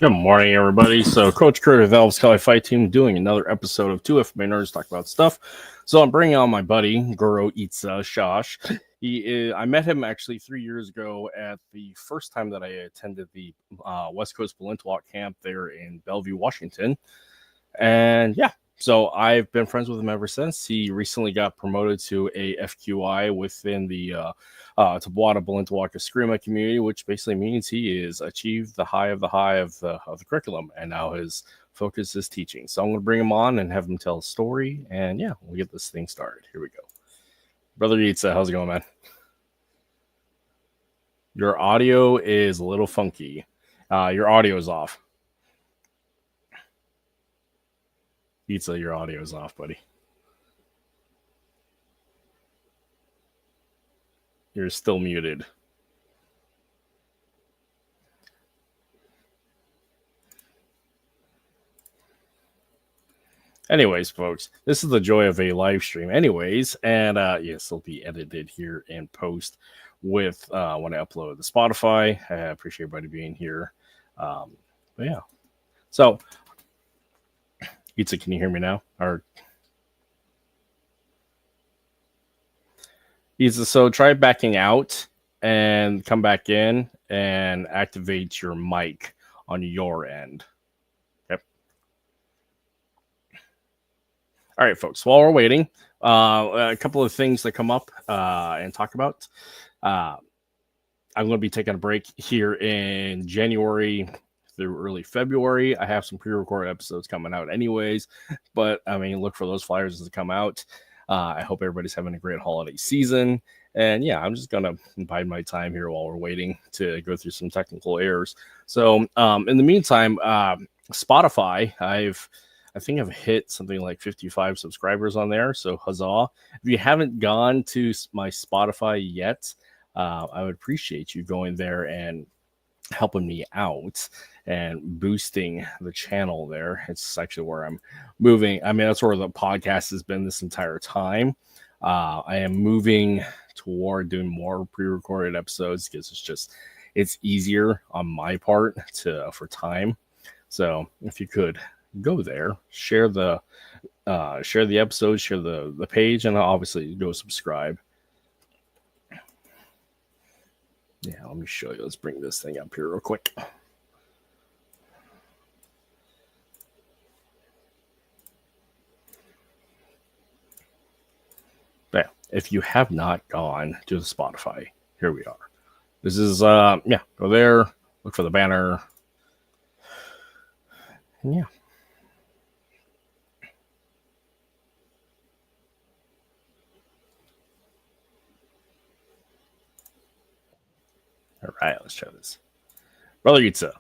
Good morning, everybody. So, Coach Kurt of Valve's Cali Fight Team doing another episode of 2FMA-Nerds Talk About Stuff. So, I'm bringing on my buddy, Guru Itsa Shash. I met him actually 3 years ago at the first time that I attended the West Coast Balintawak camp there in Bellevue, Washington. And yeah, so I've been friends with him ever since. He recently got promoted to a FQI within the Taboada Balintawak Eskrima community, which basically means he has achieved the high of the curriculum, and now his focus is teaching. So I'm going to bring him on and have him tell a story, and yeah, we'll get this thing started. Here we go. Brother Itza, how's it going, man? Your audio is a little funky. Your audio is off. Itza, your audio is off, buddy. You're still muted. Anyways, folks, this is the joy of a live stream. Anyways, and yes, it'll be edited here in post with when I upload the Spotify. I appreciate everybody being here. But yeah, so Itza, can you hear me now? Or Itza, so try backing out and come back in and activate your mic on your end. Yep. All right, folks. While we're waiting, a couple of things that come up and talk about. I'm going to be taking a break here in January through early February. I have some pre-recorded episodes coming out anyways, but I mean, look for those flyers as they come out. I hope everybody's having a great holiday season. And yeah, I'm just going to bide my time here while we're waiting to go through some technical errors. So in the meantime, Spotify, I think I've hit something like 55 subscribers on there. So huzzah. If you haven't gone to my Spotify yet, I would appreciate you going there and helping me out and boosting the channel there. It's actually where I'm moving. I mean, that's where the podcast has been this entire time. I am moving toward doing more pre-recorded episodes because it's easier on my part for time. So if you could go there, share the episode, share the page, and obviously go subscribe. Yeah, let me show you. Let's bring this thing up here real quick. Yeah, if you have not gone to the Spotify, here we are. This is go there, look for the banner. And yeah. All right, let's try this. Brother Itza,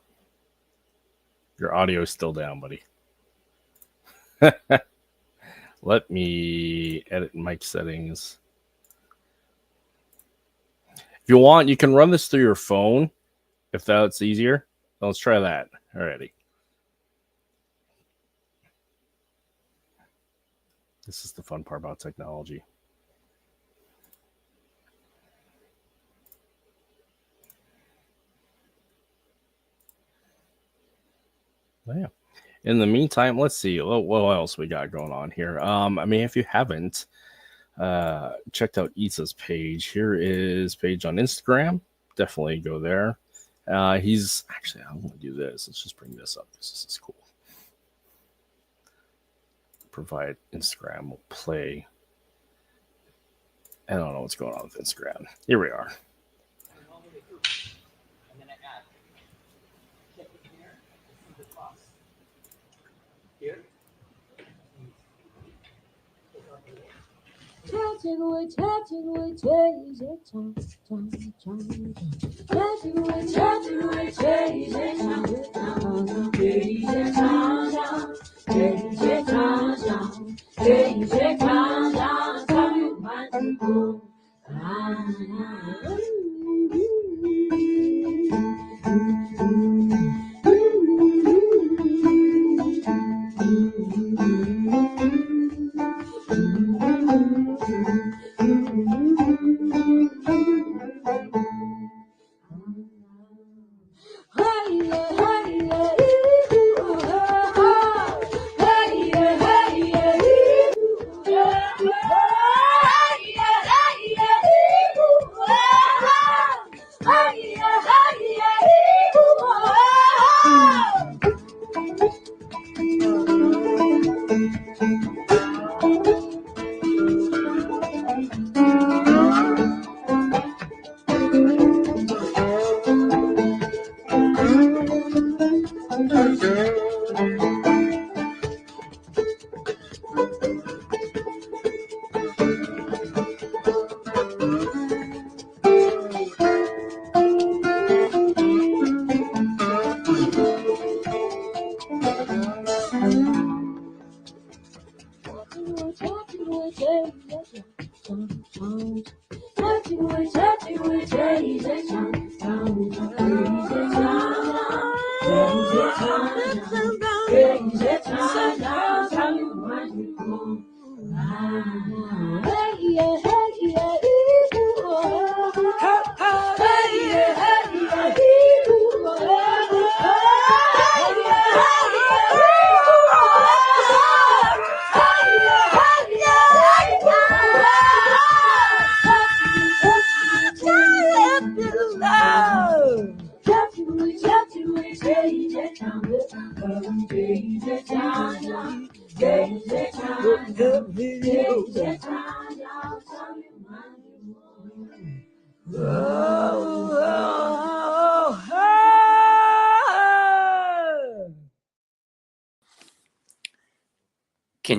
your audio is still down, buddy. Let me edit mic settings. If you want, you can run this through your phone if that's easier. Let's try that. Alrighty. This is the fun part about technology. Yeah. In the meantime, let's see what else we got going on here. I mean, if you haven't checked out Itza's page, here is page on Instagram. Definitely go there. He's actually, I'm going to do this. Let's just bring this up because this is cool. Provide Instagram will play. I don't know what's going on with Instagram. Here we are. Can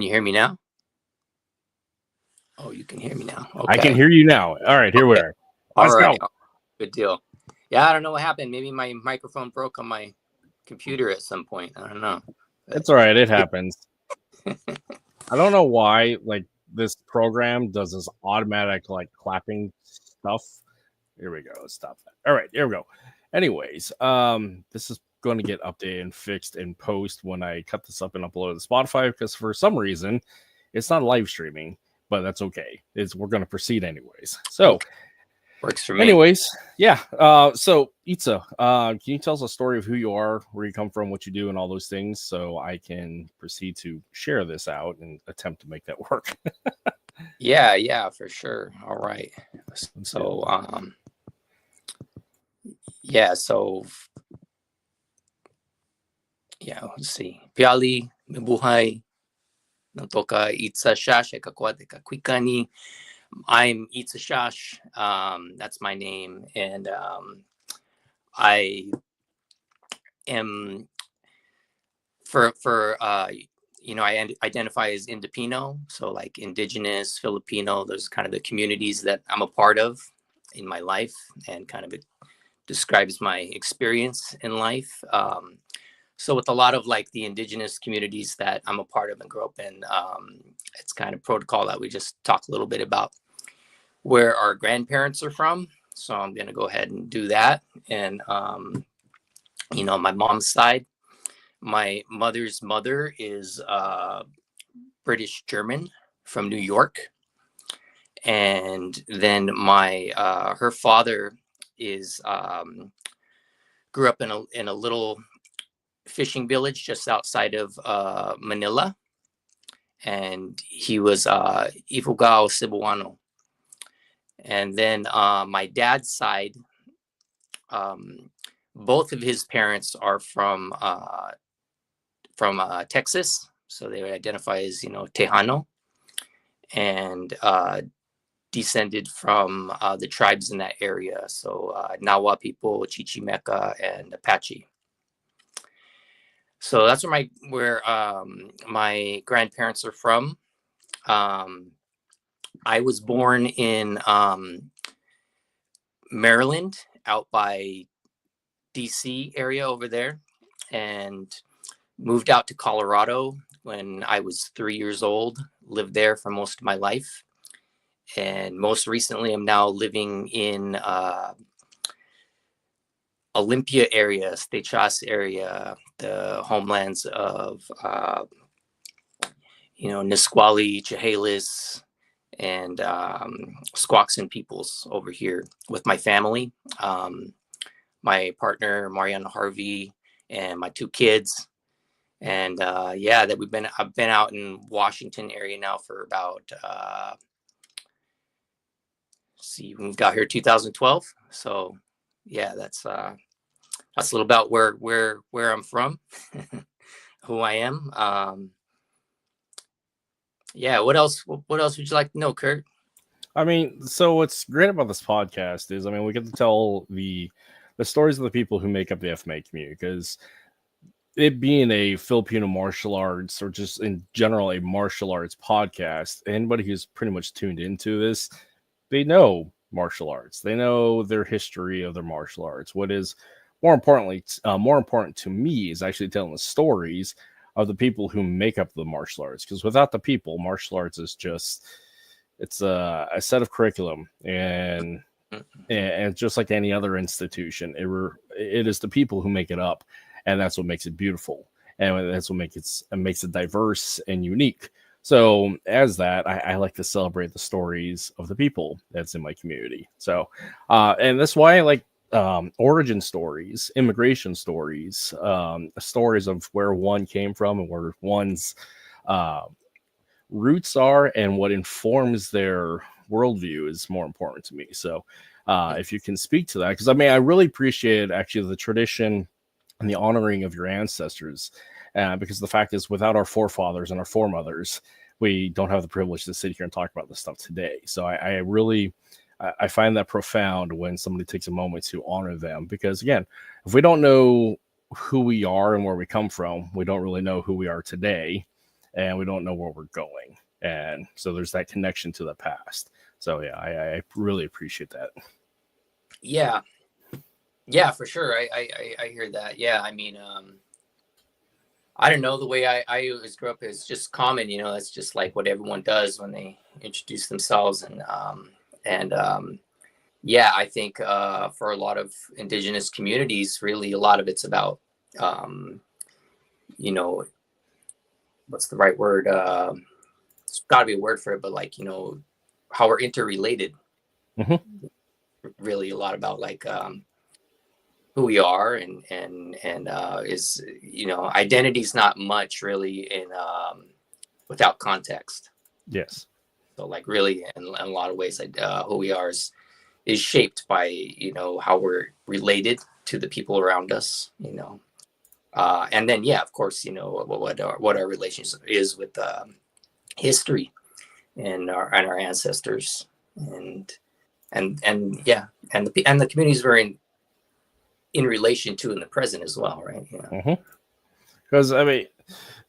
you hear me now? Oh, you can hear me now. Okay. I can hear you now. All right, here we are. Let's go. Good deal. Yeah, I don't know what happened. Maybe my microphone broke on my computer at some point. I don't know. It's all right. It happens. I don't know why like this program does this automatic like clapping stuff. Here we go. Let's stop that. All right, here we go. Anyways, this is going to get updated and fixed in post when I cut this up and upload it to Spotify because for some reason it's not live streaming, but that's okay. We're going to proceed anyways. So works for me. Anyways, yeah. So Itsa, can you tell us a story of who you are, where you come from, what you do, and all those things, so I can proceed to share this out and attempt to make that work? Yeah, for sure. All right. So, let's see. Piali, Mibuhay, Nantoka Itsa Shash, Ekakwate Kakwikani. I'm Itsa Shash. That's my name. And I am I identify as Indipino, so like indigenous Filipino. Those kind of the communities that I'm a part of in my life, and kind of it describes my experience in life. So with a lot of like the indigenous communities that I'm a part of and grew up in, it's kind of protocol that we just talk a little bit about where our grandparents are from. So I'm going to go ahead and do that. And, my mom's side, my mother's mother is British German from New York. And then her father is grew up in a little fishing village just outside of Manila, and he was Ifugao, Cebuano. And then my dad's side, both of his parents are from Texas, so they would identify as Tejano, and descended from the tribes in that area, so Nahua people, Chichimeca, and Apache. So that's where my grandparents are from. I was born in Maryland, out by DC area over there, and moved out to Colorado when I was 3 years old. Lived there for most of my life, and most recently I'm now living in Olympia area, Stachas area, the homelands of Nisqually, Chehalis, and Squaxin peoples over here with my family, my partner Mariana Harvey, and my 2 kids. And that I've been out in Washington area now for about we moved out here 2012. So that's a little about where I'm from, who I am. What else would you like to know, Kurt? I mean, so what's great about this podcast is, we get to tell the stories of the people who make up the FMA community, because it being a Filipino martial arts, or just in general a martial arts podcast, anybody who's pretty much tuned into this, they know martial arts. They know their history of their martial arts. What is more important to me is actually telling the stories of the people who make up the martial arts, because without the people, martial arts is just, it's a set of curriculum, and just like any other institution, it is the people who make it up, and that's what makes it beautiful, and that's what makes it diverse and unique. So as that, I like to celebrate the stories of the people that's in my community. So and that's why I like origin stories, immigration stories, stories of where one came from and where one's roots are, and what informs their worldview is more important to me. So If you can speak to that, because I mean, I really appreciate actually the tradition and the honoring of your ancestors, because the fact is, without our forefathers and our foremothers, we don't have the privilege to sit here and talk about this stuff today. So I really, I find that profound when somebody takes a moment to honor them, because again, if we don't know who we are and where we come from, we don't really know who we are today, and we don't know where we're going. And so there's that connection to the past. So yeah, I really appreciate that. Yeah, for sure. I hear that. Yeah, I mean, I don't know, the way I always grew up is just common, you know, that's just like what everyone does when they introduce themselves. And yeah, I think for a lot of indigenous communities, really a lot of it's about, you know, what's the right word? There's got to be a word for it, but like, you know, how we're interrelated. Mm-hmm. Really a lot about like who we are, and is, you know, identity's not much really in without context. Yes. So like really in a lot of ways, who we are is shaped by, you know, how we're related to the people around us, you know. And then, yeah, of course, you know, what our relationship is with history and our ancestors, and yeah, and the communities we're in relation to in the present as well, right? Yeah. Because I mean,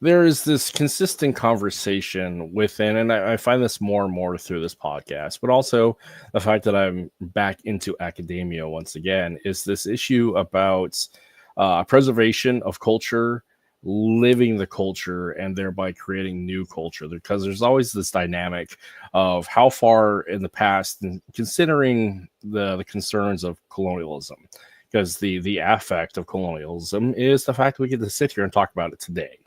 there is this consistent conversation within, and I find this more and more through this podcast, but also the fact that I'm back into academia once again, is this issue about preservation of culture, living the culture, and thereby creating new culture. Because there's always this dynamic of how far in the past, and considering the concerns of colonialism, because the affect of colonialism is the fact that we get to sit here and talk about it today.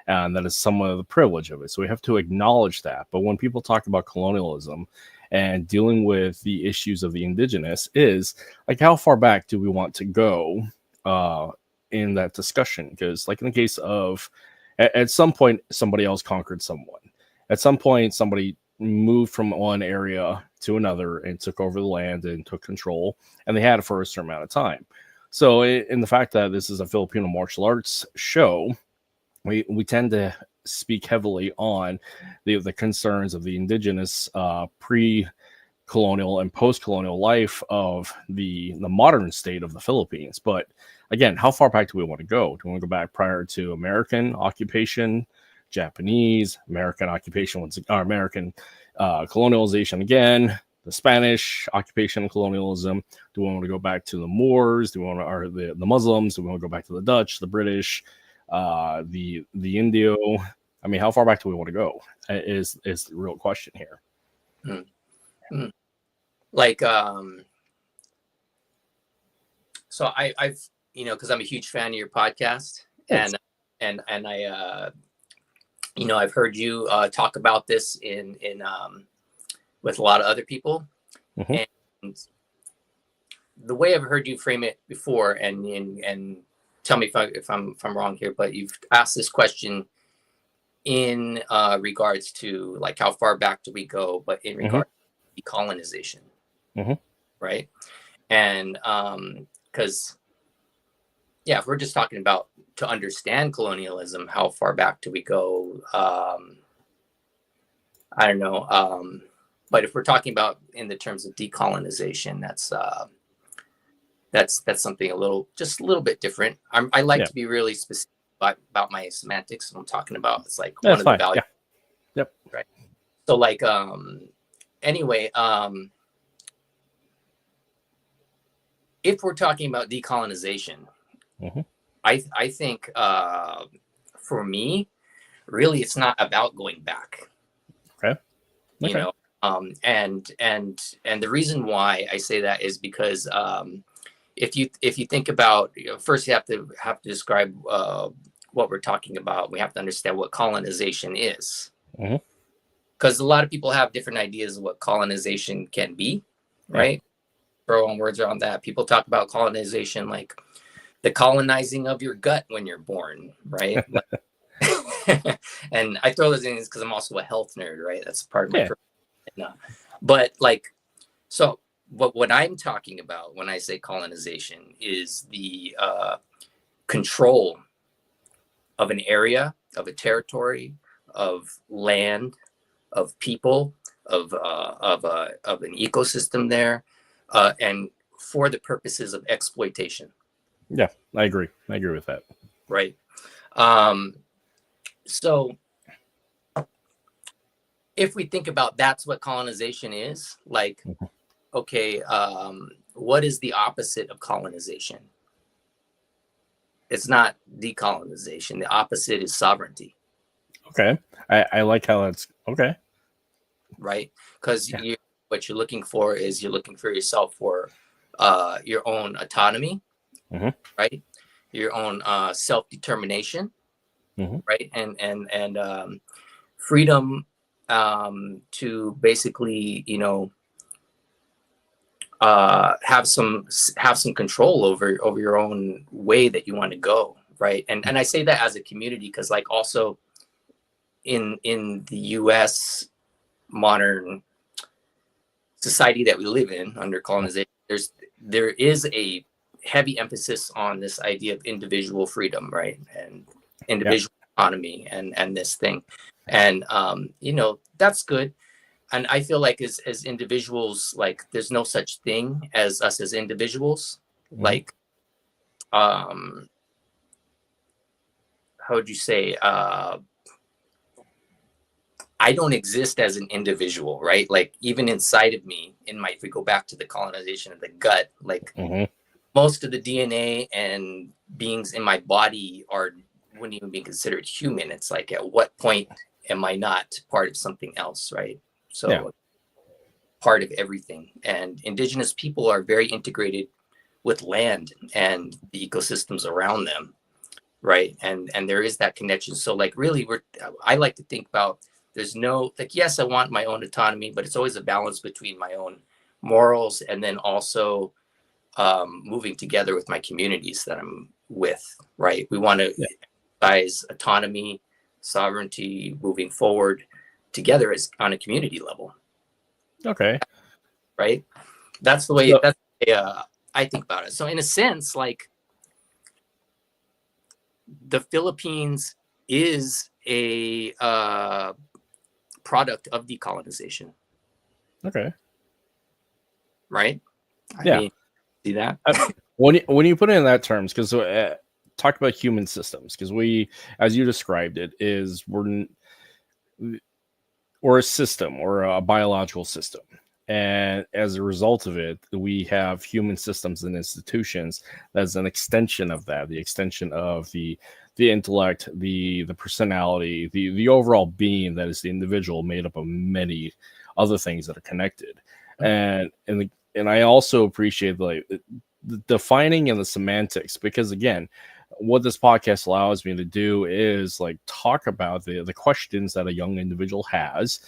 And that is some of the privilege of it. So we have to acknowledge that. But when people talk about colonialism and dealing with the issues of the indigenous, is like, how far back do we want to go in that discussion? Because like in the case of, at some point, somebody else conquered someone. At some point, somebody moved from one area to another and took over the land and took control, and they had it for a certain amount of time. So in the fact that this is a Filipino martial arts show, we tend to speak heavily on the concerns of the indigenous pre-colonial and post-colonial life of the modern state of the Philippines. But again, how far back do we want to go? Do we want to go back prior to American occupation, Japanese, American occupation, American colonialization again, the Spanish occupation and colonialism? Do we want to go back to the Moors? Do we want to, or the Muslims? Do we want to go back to the Dutch, the British, the Indio? I mean, how far back do we want to go? Is the real question here. Like, so I've, you know, because I'm a huge fan of your podcast, and I you know, I've heard you talk about this in with a lot of other people, and the way I've heard you frame it before, and tell me if I'm wrong here, but you've asked this question in regards to like how far back do we go, but in regard to decolonization, right? And because yeah, if we're just talking about to understand colonialism, how far back do we go? I don't know. But if we're talking about in the terms of decolonization, that's something just a little bit different. I like to be really specific about my semantics when I'm talking about. It's like one of the values. Yeah. Yep. Right. So like, anyway, if we're talking about decolonization, I think for me, really, it's not about going back. Okay. You know, and the reason why I say that is because if you think about, you know, first you have to describe what we're talking about. We have to understand what colonization is, because a lot of people have different ideas of what colonization can be, right? Throw on words around that. People talk about colonization like the colonizing of your gut when you're born, right? And I throw those in because I'm also a health nerd, right? That's part of my but like, so what I'm talking about when I say colonization is the control of an area, of a territory, of land, of people, of an ecosystem there, and for the purposes of exploitation. Yeah, I agree. I agree with that. Right. So if we think about that's what colonization is, like, okay, what is the opposite of colonization? It's not decolonization. The opposite is sovereignty. Okay. I like how that's okay. Right. Because what you're looking for is you're looking for yourself for your own autonomy, right? Your own self-determination, right? And freedom to basically, have some control over your own way that you want to go, right? And I say that as a community because, like, also in the U.S. modern society that we live in under colonization, there is a heavy emphasis on this idea of individual freedom, right, and individual autonomy, and this thing, and that's good. And I feel like as individuals, like, there's no such thing as us as individuals. Like, how would you say? I don't exist as an individual, right? Like, even inside of me, if we go back to the colonization of the gut, like, most of the DNA and beings in my body wouldn't even be considered human. It's like, at what point am I not part of something else, right? So part of everything. And indigenous people are very integrated with land and the ecosystems around them, right? And there is that connection. So, like, really, I like to think about, there's no, like, yes, I want my own autonomy, but it's always a balance between my own morals and then also moving together with my communities that I'm with, right? We want to exercise autonomy, sovereignty, moving forward together as on a community level. Okay. Right? That's the way, I think about it. So in a sense, like, the Philippines is a product of decolonization. Okay. Right? I mean, see that? When you put it in that terms, because talk about human systems, because we, as you described it, we're a system, or a biological system. And as a result of it, we have human systems and institutions that's an extension of that, the extension of the intellect, the personality, the overall being that is the individual, made up of many other things that are connected. And I also appreciate, like, the defining and the semantics, because, again, what this podcast allows me to do is, like, talk about the questions that a young individual has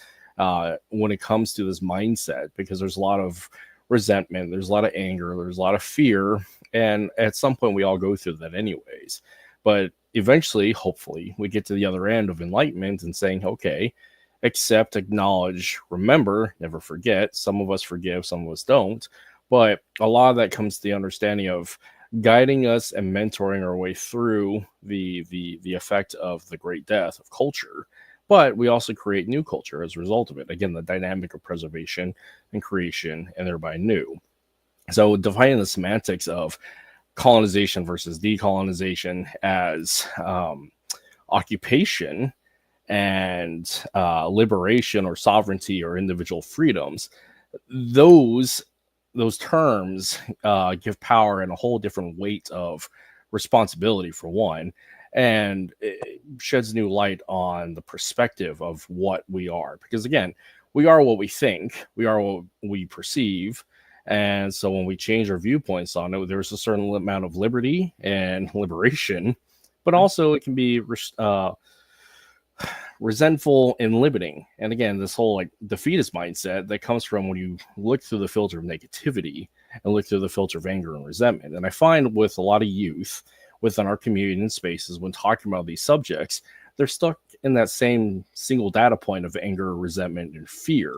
when it comes to this mindset, because there's a lot of resentment, there's a lot of anger, there's a lot of fear, and at some point we all go through that anyways. But eventually, hopefully, we get to the other end of enlightenment and saying, okay, accept, acknowledge, remember, never forget. Some of us forgive, some of us don't, but a lot of that comes to the understanding of guiding us and mentoring our way through the effect of the great death of culture. But we also create new culture as a result of it. Again, the dynamic of preservation and creation, and thereby new. So defining the semantics of colonization versus decolonization as occupation and liberation or sovereignty or individual freedoms, those terms give power and a whole different weight of responsibility, for one, and it sheds new light on the perspective of what we are. Because, again, we are what we think, we are what we perceive, and so when we change our viewpoints on it, there's a certain amount of liberty and liberation, but also it can be resentful and limiting. And again, this whole, like, defeatist mindset that comes from when you look through the filter of negativity and look through the filter of anger and resentment. And I find with a lot of youth within our community and spaces, when talking about these subjects, they're stuck in that same single data point of anger, resentment, and fear.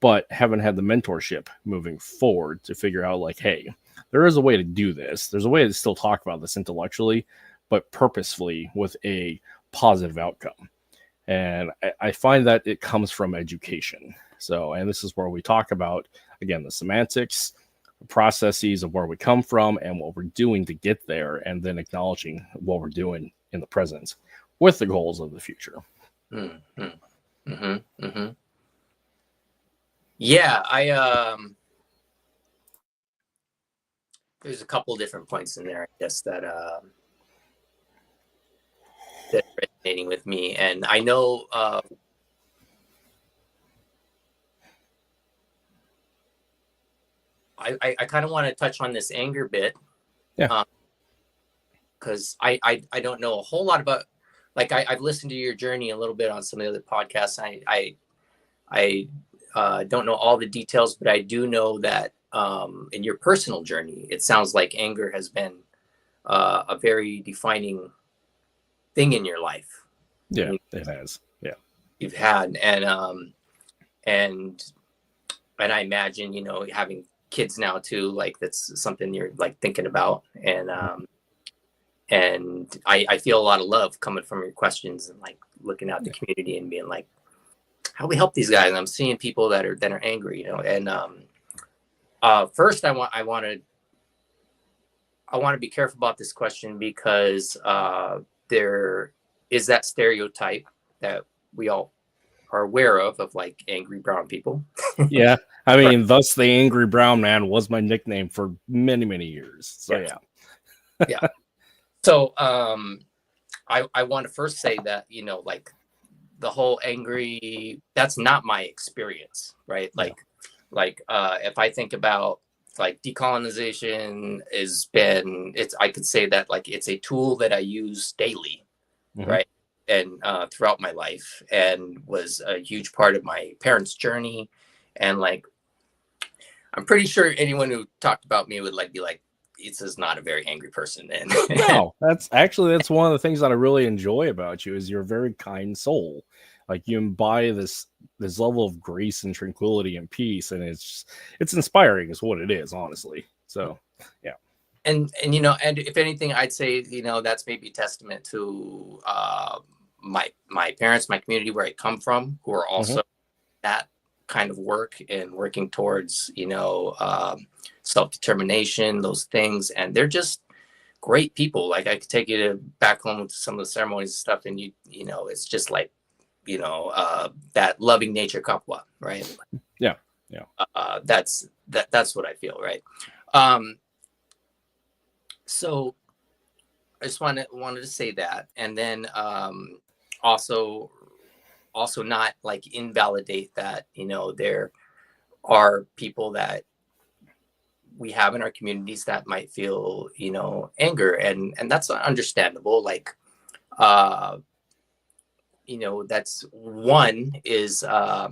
but haven't had the mentorship moving forward to figure out like, hey, there is a way to do this. There's a way to still talk about this intellectually, but purposefully with a positive outcome. And I find that it comes from education. So, and this is where we talk about, again, the semantics, the processes of where we come from and what we're doing to get there, and then acknowledging what we're doing in the present with the goals of the future. Mm-hmm. Mm-hmm. Mm-hmm. Yeah, there's a couple different points in there, I guess, that that are resonating with me. And I know I kind of want to touch on this anger bit. Yeah. Because I don't know a whole lot about, like, I've listened to your journey a little bit on some of the other podcasts. I don't know all the details, but I do know that in your personal journey, it sounds like anger has been a very defining thing in your life. Yeah, it has. Yeah, you've had, and I imagine, you know, having kids now too, like that's something you're like thinking about, and I feel a lot of love coming from your questions and like looking at the community and being like, how do we help these guys? And I'm seeing people that are angry, you know. And first, I want to be careful about this question because there is that stereotype that we all are aware of like angry brown people. Yeah, I mean, thus the Angry Brown Man was my nickname for many, many years. So yeah. So I want to first say that, you know, like the whole angry, that's not my experience, right? Like if I think about like decolonization I could say that like it's a tool that I use daily, right? And throughout my life, and was a huge part of my parents' journey. And like, I'm pretty sure anyone who talked about me would like be like, Itsa's not a very angry person. And no, that's one of the things that I really enjoy about you is you're a very kind soul. Like you embody this level of grace and tranquility and peace, and it's inspiring is what it is, honestly. So yeah. And you know, and if anything, I'd say, you know, that's maybe testament to my parents, my community where I come from, who are also that kind of work and working towards, you know, self-determination, those things. And they're just great people. Like I could take you back home to some of the ceremonies and stuff, and you know, it's just like, you know, that loving nature kapwa, right? Yeah. That's what I feel, right? So I just wanted to say that, and then also not like invalidate that, you know, there are people that we have in our communities that might feel, you know, anger, and that's understandable. Like you know, that's one is I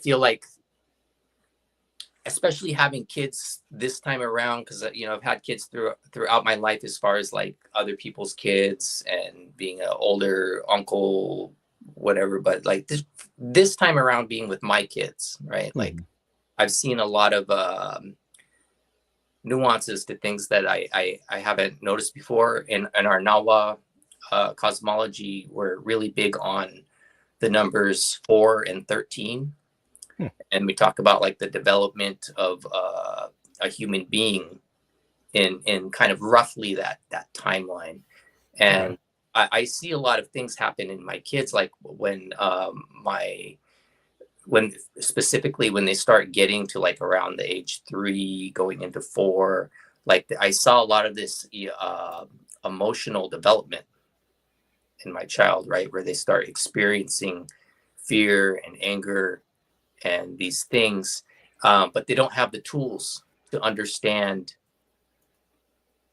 feel like, especially having kids this time around, because you know, I've had kids throughout my life, as far as like other people's kids and being an older uncle, whatever. But like this time around, being with my kids, right? Like I've seen a lot of nuances to things that I haven't noticed before. In our Nahua cosmology, we're really big on the numbers 4 and 13. And we talk about like the development of a human being in kind of roughly that timeline. And I see a lot of things happen in my kids, like when specifically when they start getting to like around the age 3 going into 4, like I saw a lot of this emotional development in my child, right? Where they start experiencing fear and anger and these things, but they don't have the tools to understand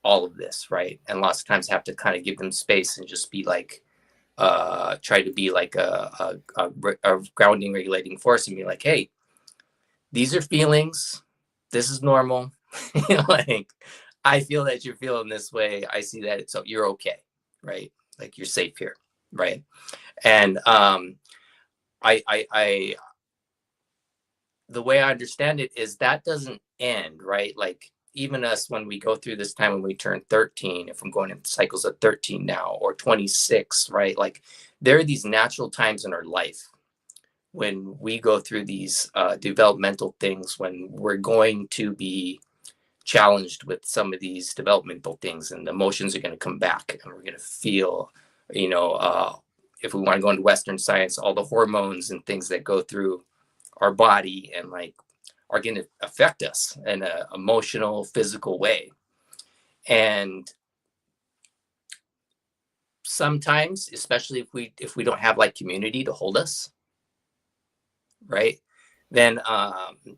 all of this, right? And lots of times have to kind of give them space and just be like, try to be like a grounding, regulating force, and be like, hey, these are feelings. This is normal. You know, like, I feel that you're feeling this way. I see that. So you're okay, right? Like you're safe here, right? And I the way I understand it is that doesn't end, right? Like even us, when we go through this time when we turn 13, if I'm going in cycles of 13 now or 26, right? Like there are these natural times in our life when we go through these developmental things, when we're going to be challenged with some of these developmental things, and emotions are going to come back, and we're going to feel, if we want to go into Western science, all the hormones and things that go through our body and like are going to affect us in an emotional, physical way. And sometimes, especially if we don't have like community to hold us, right, then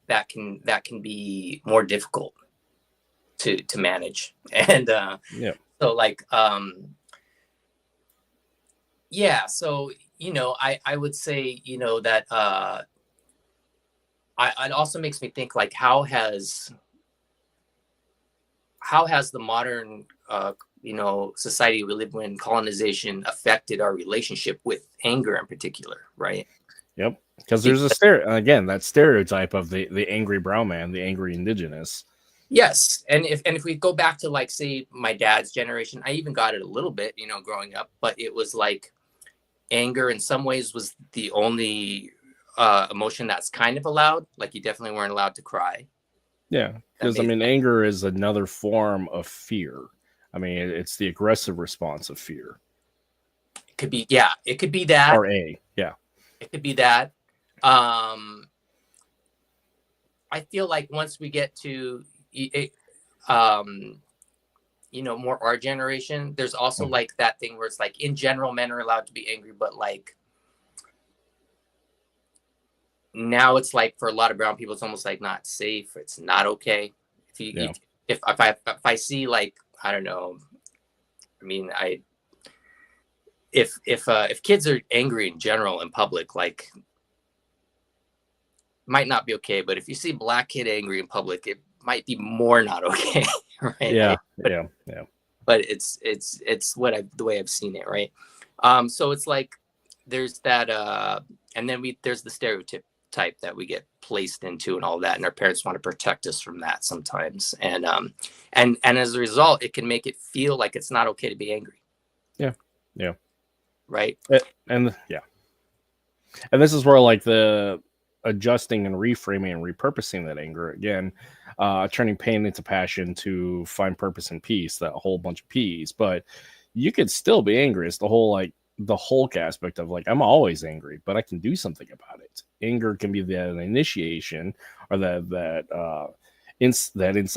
that can be more difficult to manage. And so like so I would say that it also makes me think like how has the modern society we live in, colonization, affected our relationship with anger in particular, right? Yep. Because there's that stereotype of the angry brown man, the angry indigenous. Yes. And if we go back to like, say, my dad's generation, I even got it a little bit, growing up, but it was like anger in some ways was the only emotion that's kind of allowed. Like you definitely weren't allowed to cry. Yeah. Because anger is another form of fear. I mean, it's the aggressive response of fear. It could be, it could be that. Or it could be that. I feel like once we get to more our generation, there's also like that thing where it's like in general men are allowed to be angry, but like now it's like for a lot of brown people it's almost like not safe, it's not okay. If I see like, I don't know, I mean, if kids are angry in general in public, like might not be okay, but if you see Black kid angry in public, it might be more not okay. Right? But it's the way I've seen it, right? So it's like there's that and then there's the stereotype that we get placed into and all that, and our parents want to protect us from that sometimes, and as a result it can make it feel like it's not okay to be angry. Right. And this is where like the adjusting and reframing and repurposing that anger again, turning pain into passion to find purpose and peace, that whole bunch of P's. But you could still be angry. It's the Hulk aspect of like, I'm always angry, but I can do something about it. Anger can be that initiation or that inciting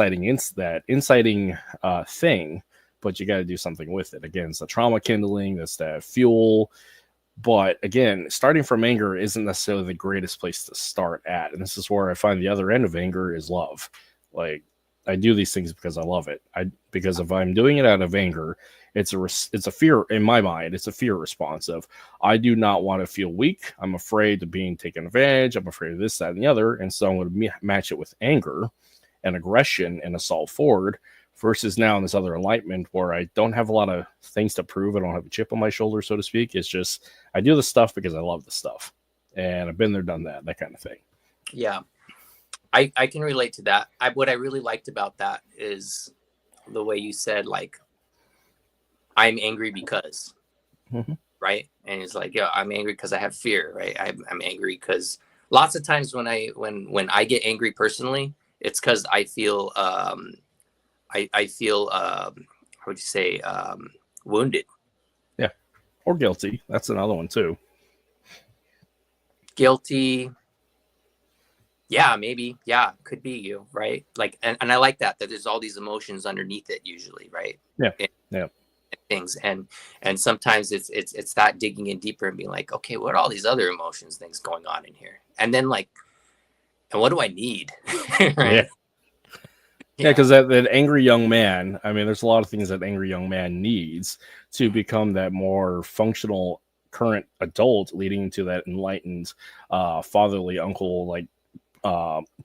thing, but you got to do something with it. Again, it's the trauma kindling, that's that fuel. But again, starting from anger isn't necessarily the greatest place to start at. And this is where I find the other end of anger is love. Like, I do these things because I love it. Because if I'm doing it out of anger, it's a fear in my mind. It's a fear response of, I do not want to feel weak. I'm afraid of being taken advantage. I'm afraid of this, that, and the other. And so I'm going to match it with anger and aggression and assault forward, versus now in this other enlightenment where I don't have a lot of things to prove. I don't have a chip on my shoulder, so to speak. It's just, I do the stuff because I love the stuff. And I've been there, done that kind of thing. Yeah. I can relate to that. What I really liked about that is the way you said, like, I'm angry because, right? And it's like, I'm angry because I have fear, right? I'm angry because lots of times when I get angry personally, it's because I feel, I feel, how would you say, wounded. Yeah. Or guilty. That's another one too. Guilty. Yeah, maybe. Yeah, could be you, right? Like, and I like that there's all these emotions underneath it usually, right? Yeah. Things. And sometimes it's that digging in deeper and being like, okay, what are all these other emotions, things going on in here? And then like, and what do I need? Right? Yeah, because that angry young man, I mean, there's a lot of things that angry young man needs to become that more functional current adult, leading to that enlightened fatherly uncle, like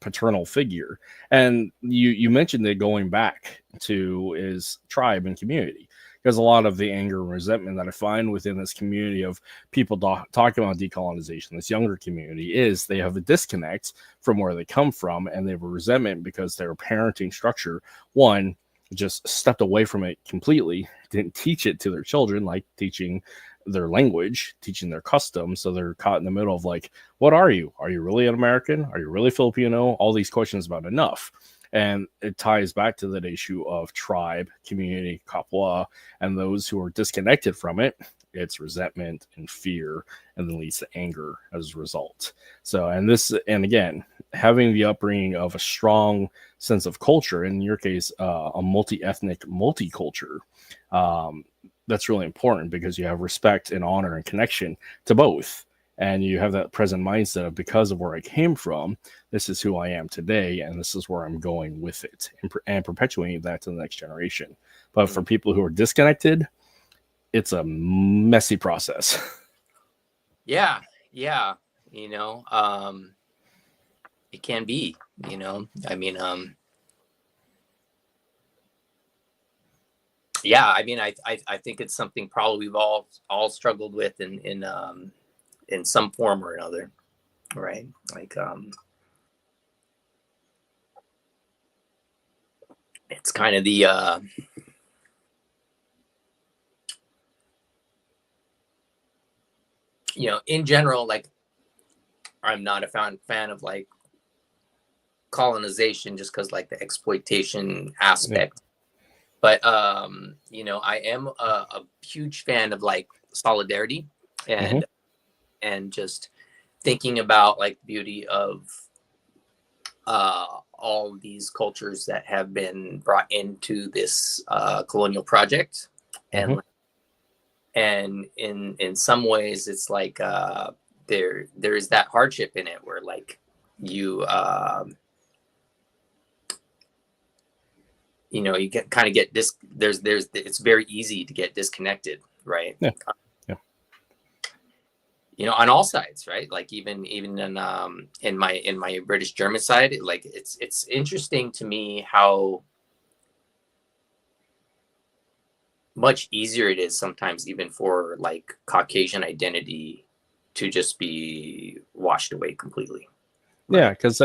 paternal figure. And you mentioned that going back to his tribe and community. because a lot of the anger and resentment that I find within this community of people talking about decolonization, this younger community, is they have a disconnect from where they come from, and they have a resentment because their parenting structure, one, just stepped away from it completely, didn't teach it to their children, like teaching their language, teaching their customs. So they're caught in the middle of like, what are you? Are you really an American? Are you really Filipino? All these questions about enough. And it ties back to that issue of tribe, community, kapwa, and those who are disconnected from it. It's resentment and fear, and then leads to anger as a result. So, and again, having the upbringing of a strong sense of culture, in your case, a multi-ethnic, multiculture, that's really important because you have respect and honor and connection to both. And you have that present mindset of, because of where I came from, this is who I am today, and this is where I'm going with it, and perpetuating that to the next generation. But for people who are disconnected, it's a messy process. Yeah. It can be, I mean, I think it's something probably we've all struggled with in some form or another, right? Like, it's kind of the, in general, like, I'm not a fan of like colonization just because like the exploitation aspect. Yeah. But, I am a huge fan of like solidarity and just thinking about like the beauty of all these cultures that have been brought into this colonial project. And in some ways it's like there is that hardship in it where like you you get this, it's very easy to get disconnected, right? On all sides, right? Like even in my British German side, like it's interesting to me how much easier it is sometimes even for like Caucasian identity to just be washed away completely. Right? Yeah, because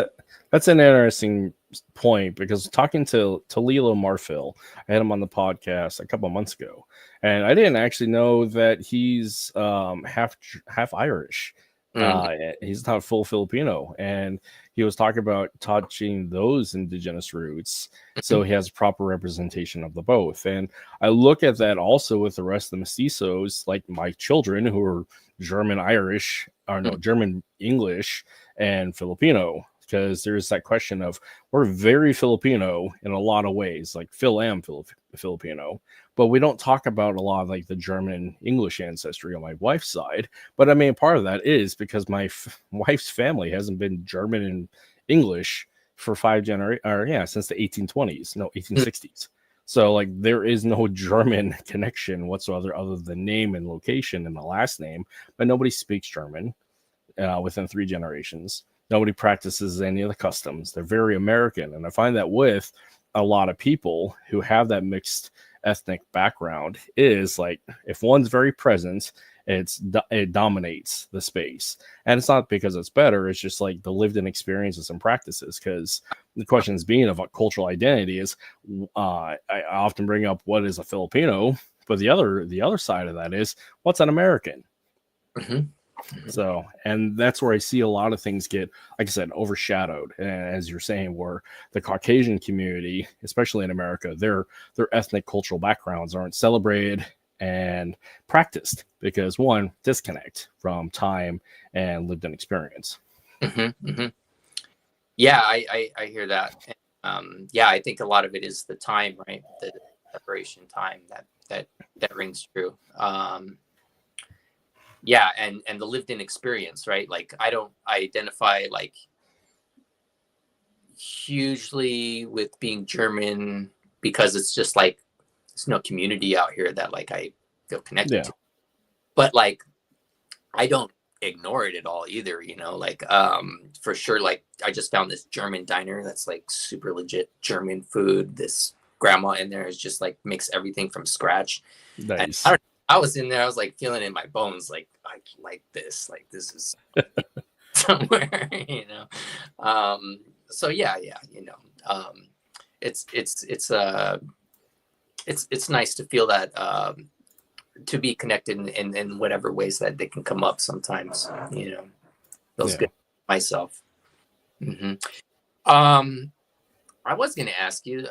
that's an interesting point, because talking to Lilo Marfil, I had him on the podcast a couple of months ago, and I didn't actually know that he's half Irish. He's not full Filipino, and he was talking about touching those indigenous roots, so he has proper representation of the both. And I look at that also with the rest of the mestizos, like my children who are German Irish, or no, German English and Filipino, because there's that question of, we're very Filipino in a lot of ways, like Phil am Filipino, but we don't talk about a lot of like the German English ancestry on my wife's side. But I mean, part of that is because my wife's family hasn't been German and English for since the 1860s. So like there is no German connection whatsoever other than name and location and the last name, but nobody speaks German within 3 generations. Nobody practices any of the customs. They're very American. And I find that with a lot of people who have that mixed ethnic background, is like, if one's very present, it dominates the space. And it's not because it's better, it's just like the lived in experiences and practices. Because the questions being of cultural identity is, I often bring up what is a Filipino, but the other side of that is, what's an American? So, and that's where I see a lot of things get, like I said, overshadowed. And as you're saying, where the Caucasian community, especially in America, their ethnic cultural backgrounds aren't celebrated and practiced because, one, disconnect from time and lived in experience. Yeah, I hear that. I think a lot of it is the time, right? The separation time that rings true. And the lived in experience, right? Like I don't identify like hugely with being German because it's just like there's no community out here that like I feel connected to. But like I don't ignore it at all either, like for sure. Like I just found this German diner that's like super legit German food, this grandma in there is just like makes everything from scratch. And Nice. I was in there, I was like feeling in my bones, like I like this is somewhere, you know. So yeah, you know, it's nice to feel that to be connected in whatever ways that they can come up sometimes, you know. Feels good myself. I was going to ask you,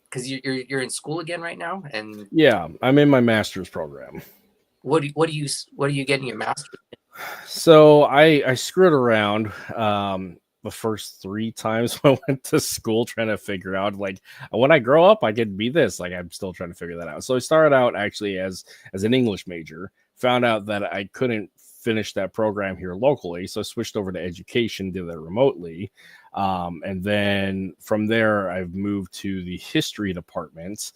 because you're in school again right now, and Yeah, I'm in my master's program. what are you getting your master's in? So I screwed around the first 3 times I went to school trying to figure out, like, when I grow up I could be this. Like, I'm still trying to figure that out. So I started out actually as an English major, found out that I couldn't finish that program here locally, so I switched over to education, did that remotely. And then from there I've moved to the history department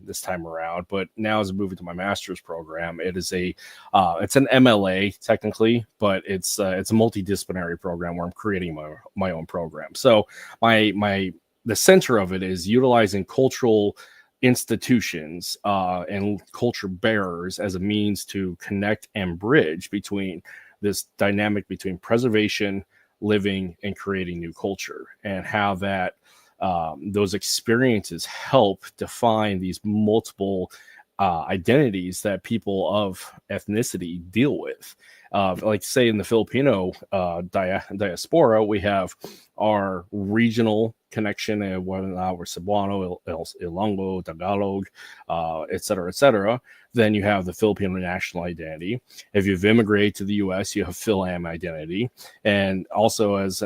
this time around. But now, as I'm moving to my master's program, it is it's an MLA technically, but it's a multidisciplinary program where I'm creating my own program. So the center of it is utilizing cultural institutions and culture bearers as a means to connect and bridge between this dynamic between preservation, living, and creating new culture, and how that those experiences help define these multiple identities that people of ethnicity deal with. Like, say, in the Filipino diaspora, we have our regional connection, and whether or not we're Cebuano, Ilonggo, Tagalog, et cetera, et cetera. Then you have the Filipino national identity. If you've immigrated to the U.S., you have Fil-Am identity. And also, as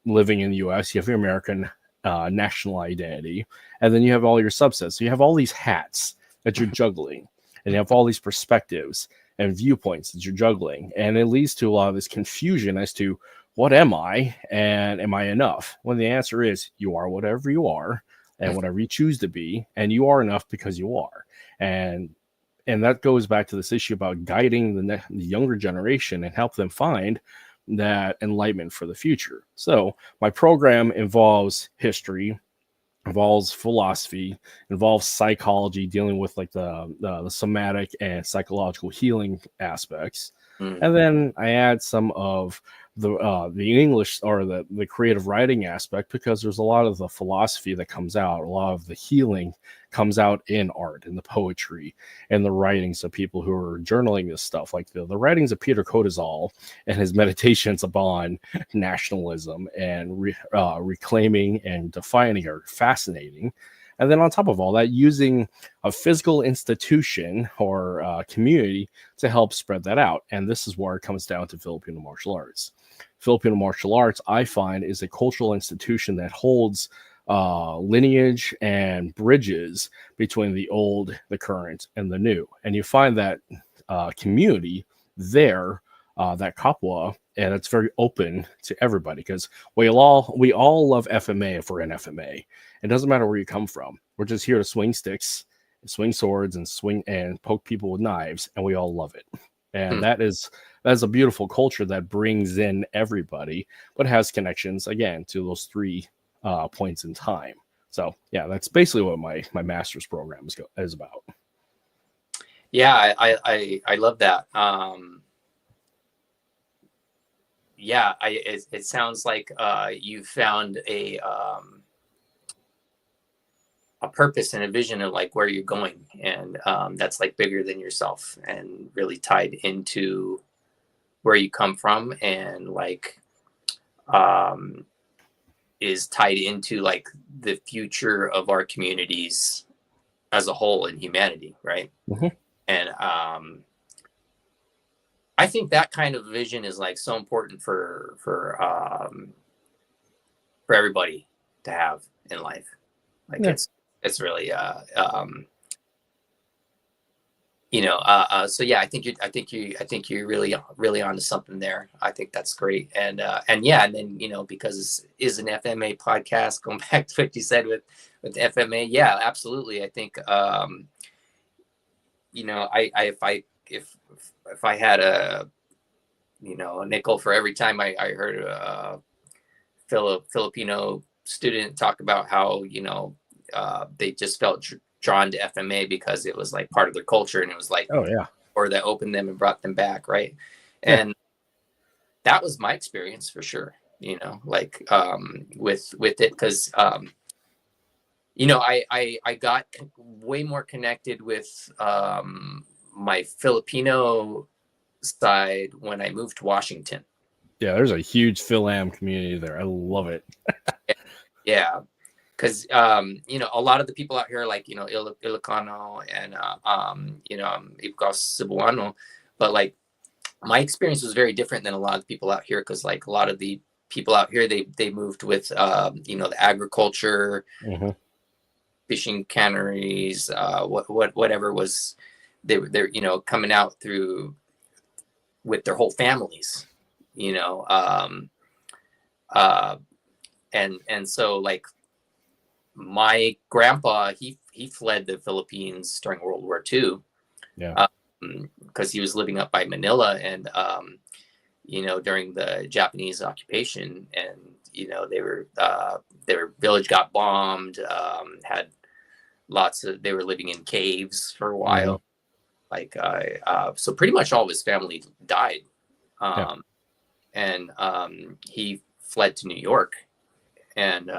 living in the U.S., you have your American national identity. And then you have all your subsets. So you have all these hats that you're juggling, and you have all these perspectives and viewpoints that you're juggling. And it leads to a lot of this confusion as to, what am I, and am I enough? When the answer is, you are whatever you are and whatever you choose to be, and you are enough because you are. And that goes back to this issue about guiding the younger generation and help them find that enlightenment for the future. So my program involves history, involves philosophy, involves psychology, dealing with like the somatic and psychological healing aspects. And then I add some of the English, or the creative writing aspect, because there's a lot of the philosophy that comes out, a lot of the healing comes out in art, in the poetry, and the writings of people who are journaling this stuff, like the writings of Peter Cotazal and his meditations upon nationalism and reclaiming and defining are fascinating. And then on top of all that, using a physical institution or community to help spread that out. And this is where it comes down to Filipino martial arts. Filipino martial arts, I find, is a cultural institution that holds lineage and bridges between the old, the current, and the new. And you find that community there, that kapwa, and it's very open to everybody, because we all love FMA if we're in FMA. It doesn't matter where you come from. We're just here to swing sticks, swing swords, and swing and poke people with knives, and we all love it. And that is a beautiful culture that brings in everybody, but has connections again to those 3 points in time. So yeah, that's basically what my master's program is about. Yeah, I love that. Yeah, it sounds like you found a purpose and a vision of like where you're going, and that's like bigger than yourself and really tied into where you come from, and like is tied into like the future of our communities as a whole in humanity, right? And I think that kind of vision is like so important for everybody to have in life. Like it's really so yeah, I think you're really onto something there. I think that's great. And yeah, and then because this is an FMA podcast, going back to what you said with FMA, yeah, absolutely. I think if I had a nickel for every time I heard a Filipino student talk about how they just felt drawn to FMA because it was like part of their culture, and it was like, oh yeah, or that opened them and brought them back, right? Yeah. And that was my experience for sure, you know, like with it, because you know, I got way more connected with my Filipino side when I moved to Washington. Yeah, there's a huge Phil-Am community there. I love it. Yeah, because you know, a lot of the people out here, like, you know, Ilocano and you know, Ifugao, Cebuano, but like my experience was very different than a lot of the people out here, because like a lot of the people out here, they moved with you know, the agriculture, fishing canneries, whatever was, they're you know, coming out through with their whole families, you know, and so like my grandpa, he fled the Philippines during World War II. Yeah. Because he was living up by Manila, and you know, during the Japanese occupation, and you know, their village got bombed, had lots of, they were living in caves for a while. Like so pretty much all of his family died. And he fled to New York, and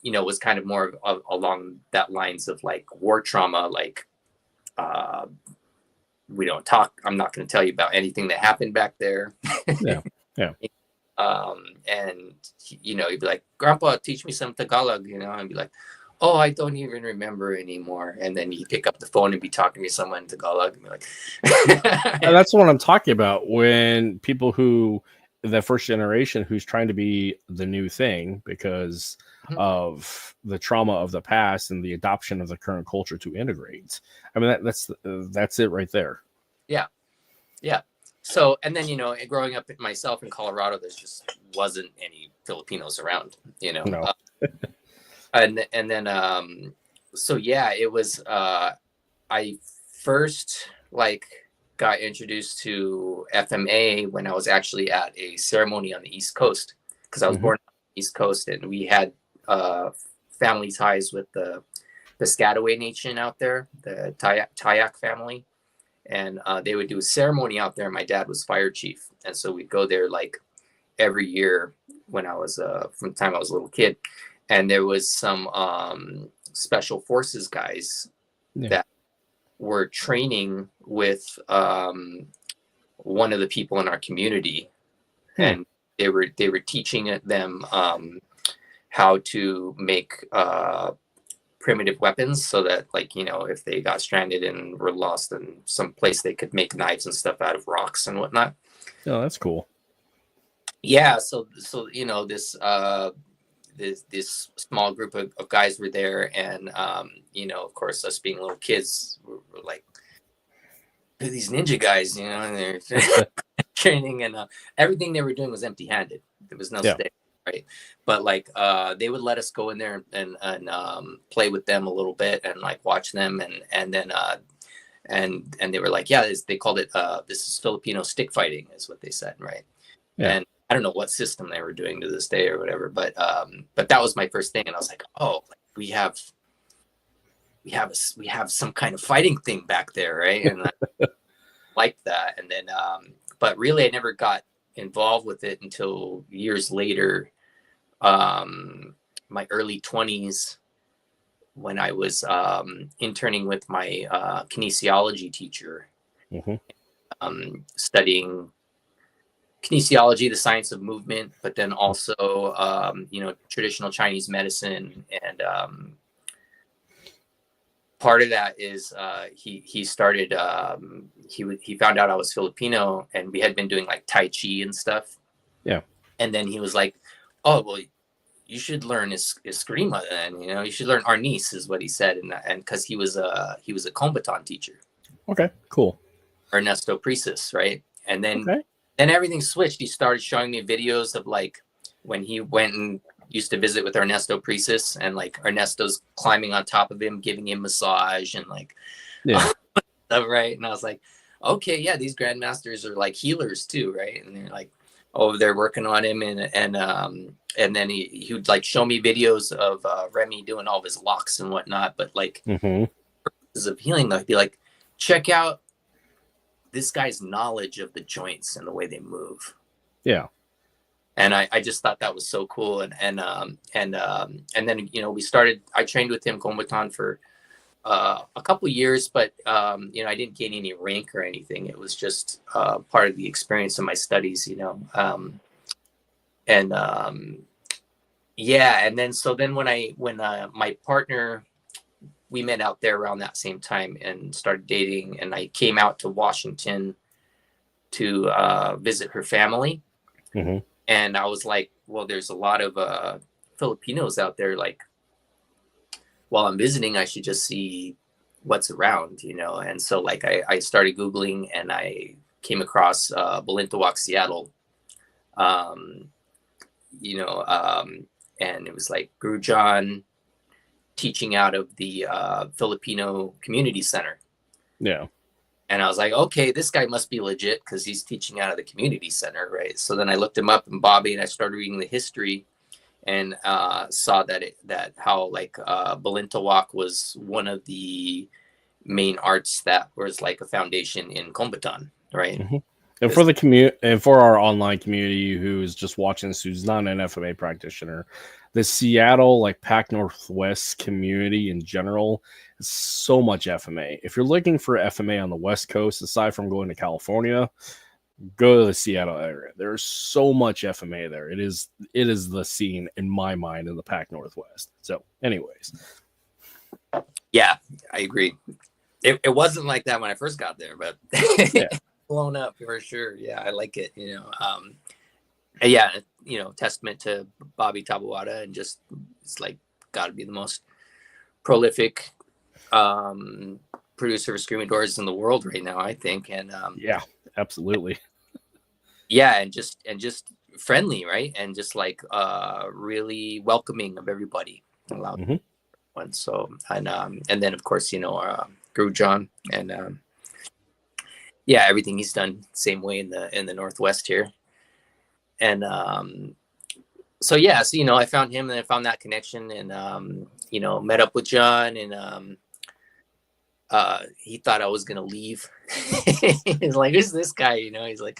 you know, was kind of more of along that lines of like war trauma, like we don't talk, I'm not going to tell you about anything that happened back there. Yeah. And you know, he'd be like, Grandpa, teach me some Tagalog, you know, and be like, oh, I don't even remember anymore. And then you pick up the phone and be talking to someone in Tagalog and be like, that's what I'm talking about. When people who, the first generation who's trying to be the new thing because of the trauma of the past and the adoption of the current culture to integrate. I mean, that's it right there. Yeah. So, and then, you know, growing up myself in Colorado, there just wasn't any Filipinos around, you know. No. And then so yeah, it was I first like got introduced to FMA when I was actually at a ceremony on the East Coast, because I was born on the East Coast, and we had family ties with the Piscataway Nation out there, the Tayak family, and they would do a ceremony out there. My dad was fire chief, and so we'd go there like every year when I was from the time I was a little kid. And there was some special forces guys that were training with one of the people in our community, and they were teaching them how to make primitive weapons, so that, like, you know, if they got stranded and were lost in some place, they could make knives and stuff out of rocks and whatnot. Oh, that's cool. Yeah, so you know, this small group of guys were there, and you know, of course, us being little kids, we're like, who are these ninja guys, you know, and they're training, and everything they were doing was empty-handed. There was no stick, right? But like they would let us go in there and play with them a little bit, and like watch them, and then and they were like, yeah, they called it this is Filipino stick fighting, is what they said, right? And I don't know what system they were doing to this day or whatever, but that was my first thing, and I was like, oh, we have some kind of fighting thing back there, right? And I liked that, and then but really I never got involved with it until years later, my early 20s, when I was interning with my kinesiology teacher, studying kinesiology, the science of movement, but then also, you know, traditional Chinese medicine. And part of that is he started, he found out I was Filipino, and we had been doing like Tai Chi and stuff. Yeah. And then he was like, oh, well, you should learn Eskrima then, you know, you should learn Arnis, is what he said. And because he was a combatant teacher. Okay, cool. Ernesto Prisus, right? And then then everything switched. He started showing me videos of like when he went and used to visit with Ernesto Prisus, and like Ernesto's climbing on top of him, giving him massage and like stuff, right? And I was like, okay, yeah, these grandmasters are like healers too, right? And they're like, over there working on him, and then he would like show me videos of Remy doing all of his locks and whatnot. But like, purposes of healing, I'd be like, check out this guy's knowledge of the joints and the way they move. Yeah. And I just thought that was so cool. And then, you know, I trained with him Kombatan for a couple of years, but, you know, I didn't gain any rank or anything. It was just part of the experience of my studies, you know. Yeah. And then, so then when my partner, we met out there around that same time and started dating, and I came out to Washington to visit her family. And I was like, well, there's a lot of Filipinos out there. Like, while I'm visiting, I should just see what's around, you know? And so like, I started Googling, and I came across Balintawak, Seattle, you know, and it was like Guru John teaching out of the Filipino Community Center. Yeah. And I was like, okay, this guy must be legit because he's teaching out of the community center, right? So then I looked him up in Bobby, and I started reading the history, and saw that how like Balintawak was one of the main arts that was like a foundation in Kombatan, right? And for the community, and for our online community who is just watching this, who's not an FMA practitioner, the Seattle, like Pac Northwest community in general, is so much FMA. If you're looking for FMA on the West Coast, aside from going to California, go to the Seattle area. There's so much FMA there. It is the scene in my mind in the Pac Northwest. So, anyways, yeah, I agree. It wasn't like that when I first got there, but yeah. Blown up for sure. Yeah, I like it. You know, yeah, you know, testament to Bobby Taboada, and just it's like got to be the most prolific producer of screaming doors in the world right now, I think. And yeah, absolutely. Yeah, and just friendly, right? And just like really welcoming of everybody. One. So and then of course, you know, Guru John, and yeah, everything he's done same way in the Northwest here. And so yeah, so you know, I found him, and I found that connection, and you know, met up with John, and he thought I was gonna leave. He's like, who's this guy? You know, he's like,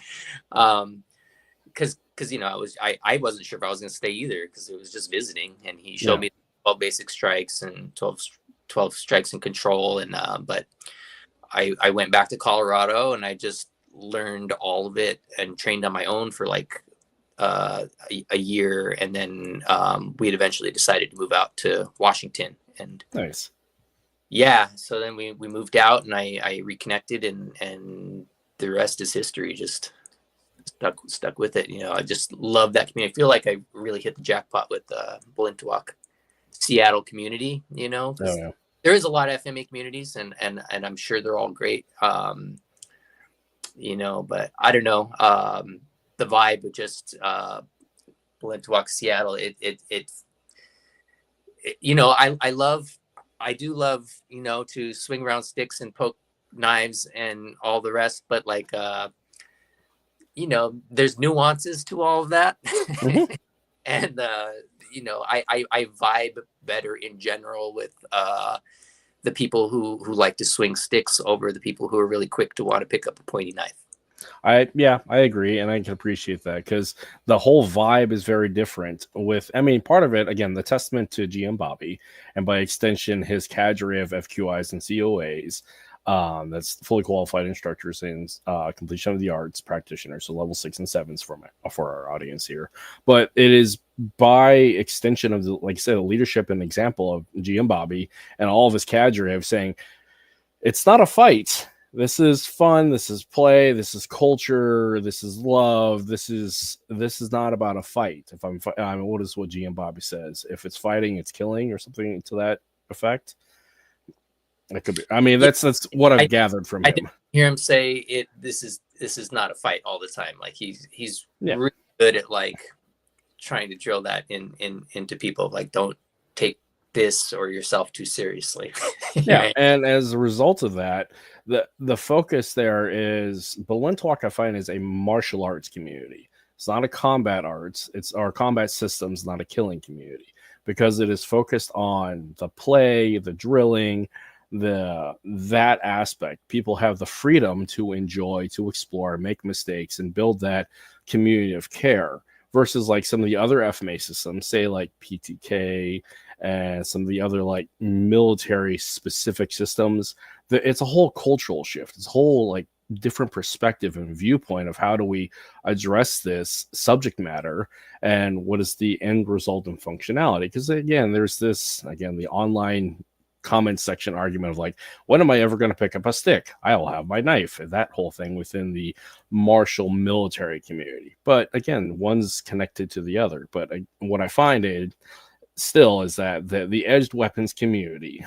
because you know, I wasn't sure if I was gonna stay either, because it was just visiting, and he showed me 12 basic strikes and 12 strikes in control, and but I went back to Colorado, and I just learned all of it and trained on my own for like a year, and then we had eventually decided to move out to Washington. And nice. Yeah, so then we moved out, and I reconnected, and the rest is history. Just stuck with it. You know, I just love that community. I feel like I really hit the jackpot with the Balintawak Seattle community. You know, there is a lot of FMA communities, and I'm sure they're all great. You know, but I don't know, the vibe of just Balintawak Seattle. It you know, I do love, you know, to swing around sticks and poke knives and all the rest, but like you know, there's nuances to all of that. And you know, I vibe better in general with the people who like to swing sticks over the people who are really quick to want to pick up a pointy knife. I agree, and I can appreciate that, because the whole vibe is very different. I mean, part of it, again, the testament to GM Bobby, and by extension his cadre of FQIs and COAs, that's fully qualified instructors in completion of the arts practitioners, so level 6 and 7s for our audience here. But it is by extension of the, like I said, the leadership and example of GM Bobby and all of his cadre of saying, it's not a fight. This is fun. This is play. This is culture. This is love. This is not about a fight. If I mean, what is what GM Bobby says? If it's fighting, it's killing, or something to that effect. It could be. I mean, that's what I've gathered from him. I didn't hear him say it. This is not a fight all the time. Like he's really good at like trying to drill that into people. Like, don't take this or yourself too seriously. Yeah, and as a result of that, the focus there is Balintawak, I find, is a martial arts community, It's not a combat arts. It's our combat systems, not a killing community, because it is focused on the play, the drilling, that aspect. People have the freedom to enjoy, to explore, make mistakes, and build that community of care. Versus like some of the other FMA systems, say like PTK and some of the other like military specific systems, it's a whole cultural shift. It's a whole like different perspective and viewpoint of how do we address this subject matter and what is the end result and functionality. Because again, there's this, again, the online comment section argument of like, when am I ever going to pick up a stick? I'll have my knife, and that whole thing within the martial military community. But again, one's connected to the other. But what I find still is that the edged weapons community,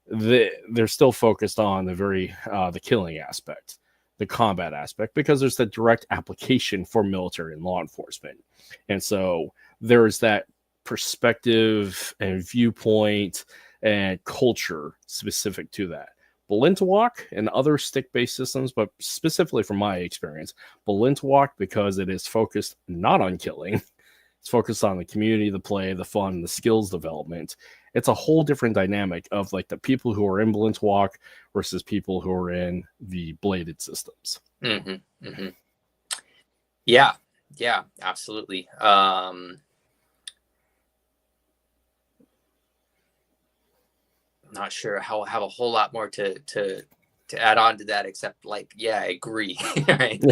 they're still focused on the killing aspect, the combat aspect, because there's the direct application for military and law enforcement. And so there's that perspective and viewpoint and culture specific to that. Balintawak and other stick-based systems, but specifically from my experience, Balintawak, because it is focused not on killing, it's focused on the community, the play, the fun, the skills development. It's a whole different dynamic of like the people who are in Balintawak versus people who are in the bladed systems. Mm-hmm, mm-hmm. Yeah, absolutely. Not sure how have a whole lot more to add on to that, except like, yeah, I agree. Right.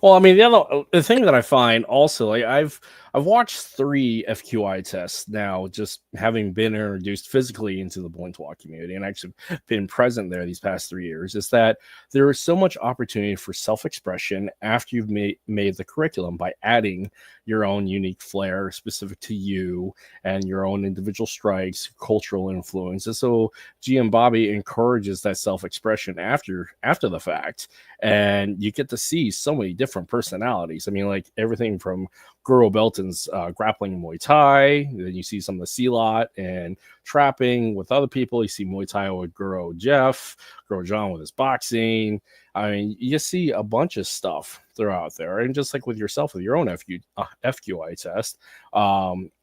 Well, I mean, the thing that I find also, like I've watched 3 FQI tests now, just having been introduced physically into the Balintawak community and actually been present there these past 3 years, is that there is so much opportunity for self-expression after you've made the curriculum by adding your own unique flair specific to you and your own individual strikes, cultural influences. So GM Bobby encourages that self-expression after the fact, and you get to see so many different personalities. I mean, like everything from Guru Belton's grappling Muay Thai, then you see some of the Sealot and trapping with other people. You see Muay Thai with Guru Jeff, Guru John with his boxing. I mean, you see a bunch of stuff throughout there. And just like with yourself, with your own FQI test,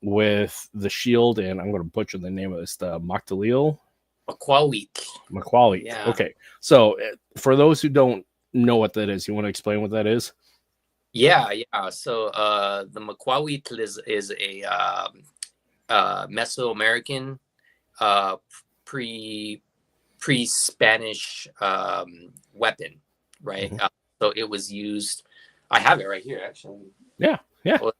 with the shield, and I'm going to butcher the name of this, the Maktalil. Makwawik. Yeah. Okay. So for those who don't know what that is, you want to explain what that is? Yeah. So the Makwawik is a Mesoamerican pre-Spanish weapon, right? Mm-hmm. So it was used. I have it right here, actually. Yeah. Huh?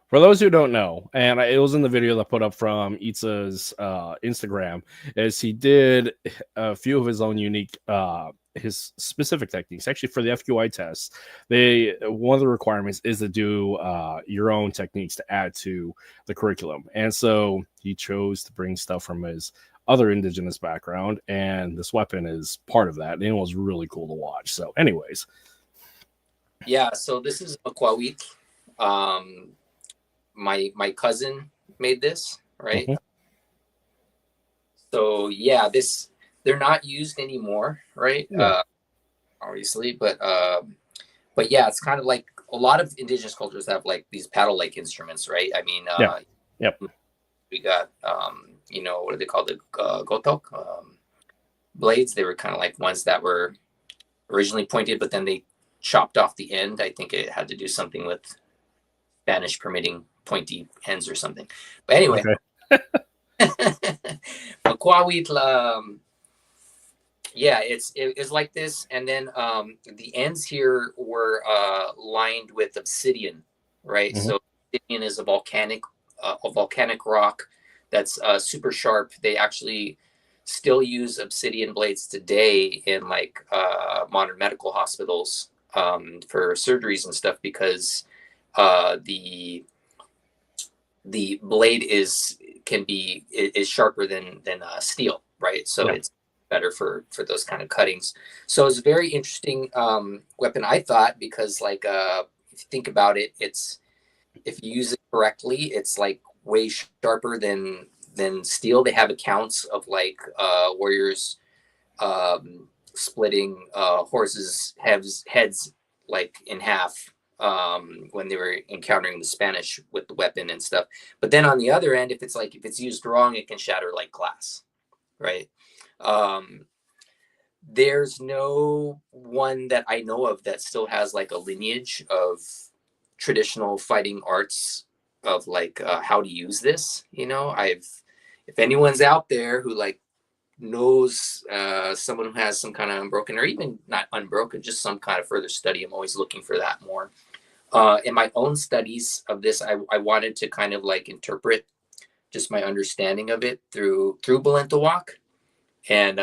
For those who don't know, and it was in the video that put up from Itsa's Instagram, is he did a few of his own unique, his specific techniques. Actually, for the FQI tests, one of the requirements is to do your own techniques to add to the curriculum. And so he chose to bring stuff from his other indigenous background, and this weapon is part of that. And it was really cool to watch. So anyways. Yeah, so this is Makwawik. My cousin made this, right? Mm-hmm. So yeah, they're not used anymore, right? Yeah. Obviously, but yeah, it's kind of like a lot of indigenous cultures have like these paddle-like instruments, right? I mean, Yep. We got what are they called, the gotok blades? They were kind of like ones that were originally pointed, but then they chopped off the end. I think it had to do something with Spanish permitting pointy ends or something. But anyway, Makwawit, yeah, it's like this, and then the ends here were lined with obsidian, right? Mm-hmm. So obsidian is a volcanic rock that's super sharp. They actually still use obsidian blades today in like modern medical hospitals for surgeries and stuff, because the blade is sharper than steel, right? So it's better for those kind of cuttings. So it's a very interesting weapon, I thought, because like if you think about it, if you use it correctly, it's like way sharper than steel. They have accounts of like warriors splitting horses' heads like in half when they were encountering the Spanish with the weapon and stuff. But then on the other end, if it's used wrong, it can shatter like glass, right? There's no one that I know of that still has like a lineage of traditional fighting arts of like how to use this. If anyone's out there who like knows someone who has some kind of unbroken, or even not unbroken, just some kind of further study, I'm always looking for that more. In my own studies of this, I wanted to kind of like interpret just my understanding of it through Balintawak, and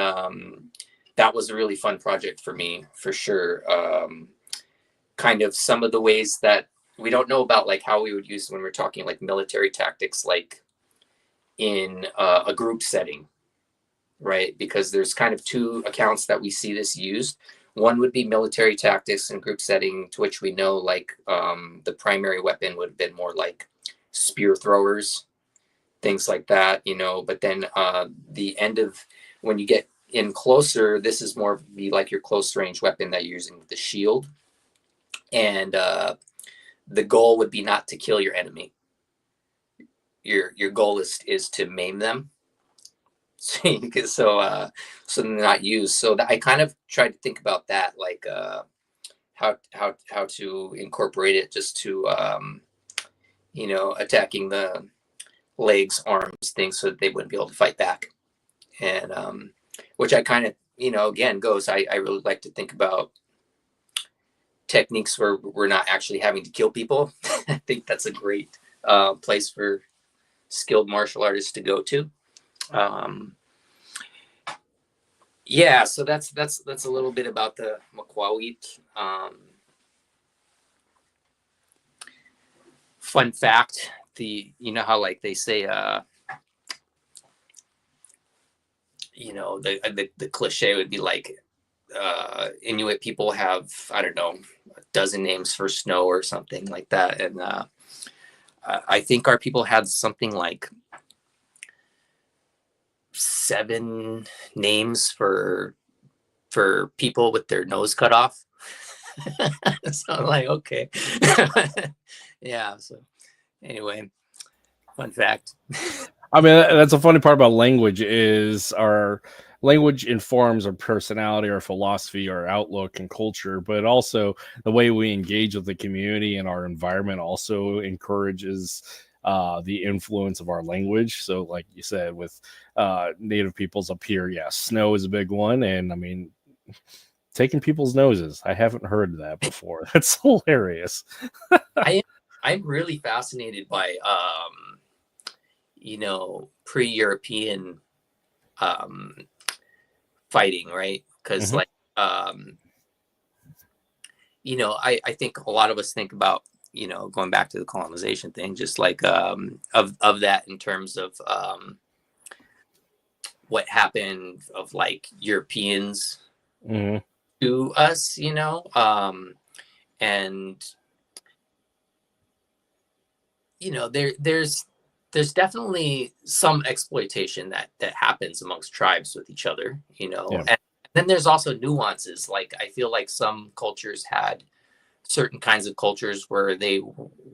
that was a really fun project for me, for sure. Kind of some of the ways that we don't know about, like how we would use when we're talking like military tactics, like in a group setting, right? Because there's kind of two accounts that we see this used. One would be military tactics in group setting, to which we know like the primary weapon would have been more like spear throwers, things like that, but then the end of when you get in closer, this is more be like your close range weapon that you're using with the shield. And the goal would be not to kill your enemy. Your goal is to maim them. So they're not used. So I kind of tried to think about that, like how to incorporate it just to attacking the legs, arms, things, so that they wouldn't be able to fight back. And which I kind of again goes, I really like to think about techniques where we're not actually having to kill people. I think that's a great place for skilled martial artists to go to. Yeah, so that's a little bit about the Makwawit. Fun fact, how like they say the cliche would be like Inuit people have, I don't know, a dozen names for snow or something like that. And I think our people had something like 7 names for people with their nose cut off. So I'm like, okay. Yeah. So anyway, fun fact. I mean, that's a funny part about language is our language informs our personality, our philosophy, our outlook and culture, but also the way we engage with the community and our environment also encourages the influence of our language. So like you said, with native peoples up here, yeah, snow is a big one. And I mean, taking people's noses, I haven't heard that before. That's hilarious. I'm really fascinated by pre-European fighting, right? Because like I think a lot of us think about going back to the colonization thing, just like of that in terms of what happened of like Europeans to us, and there's definitely some exploitation that happens amongst tribes with each other, and then there's also nuances. Like I feel like some cultures had certain kinds of cultures where they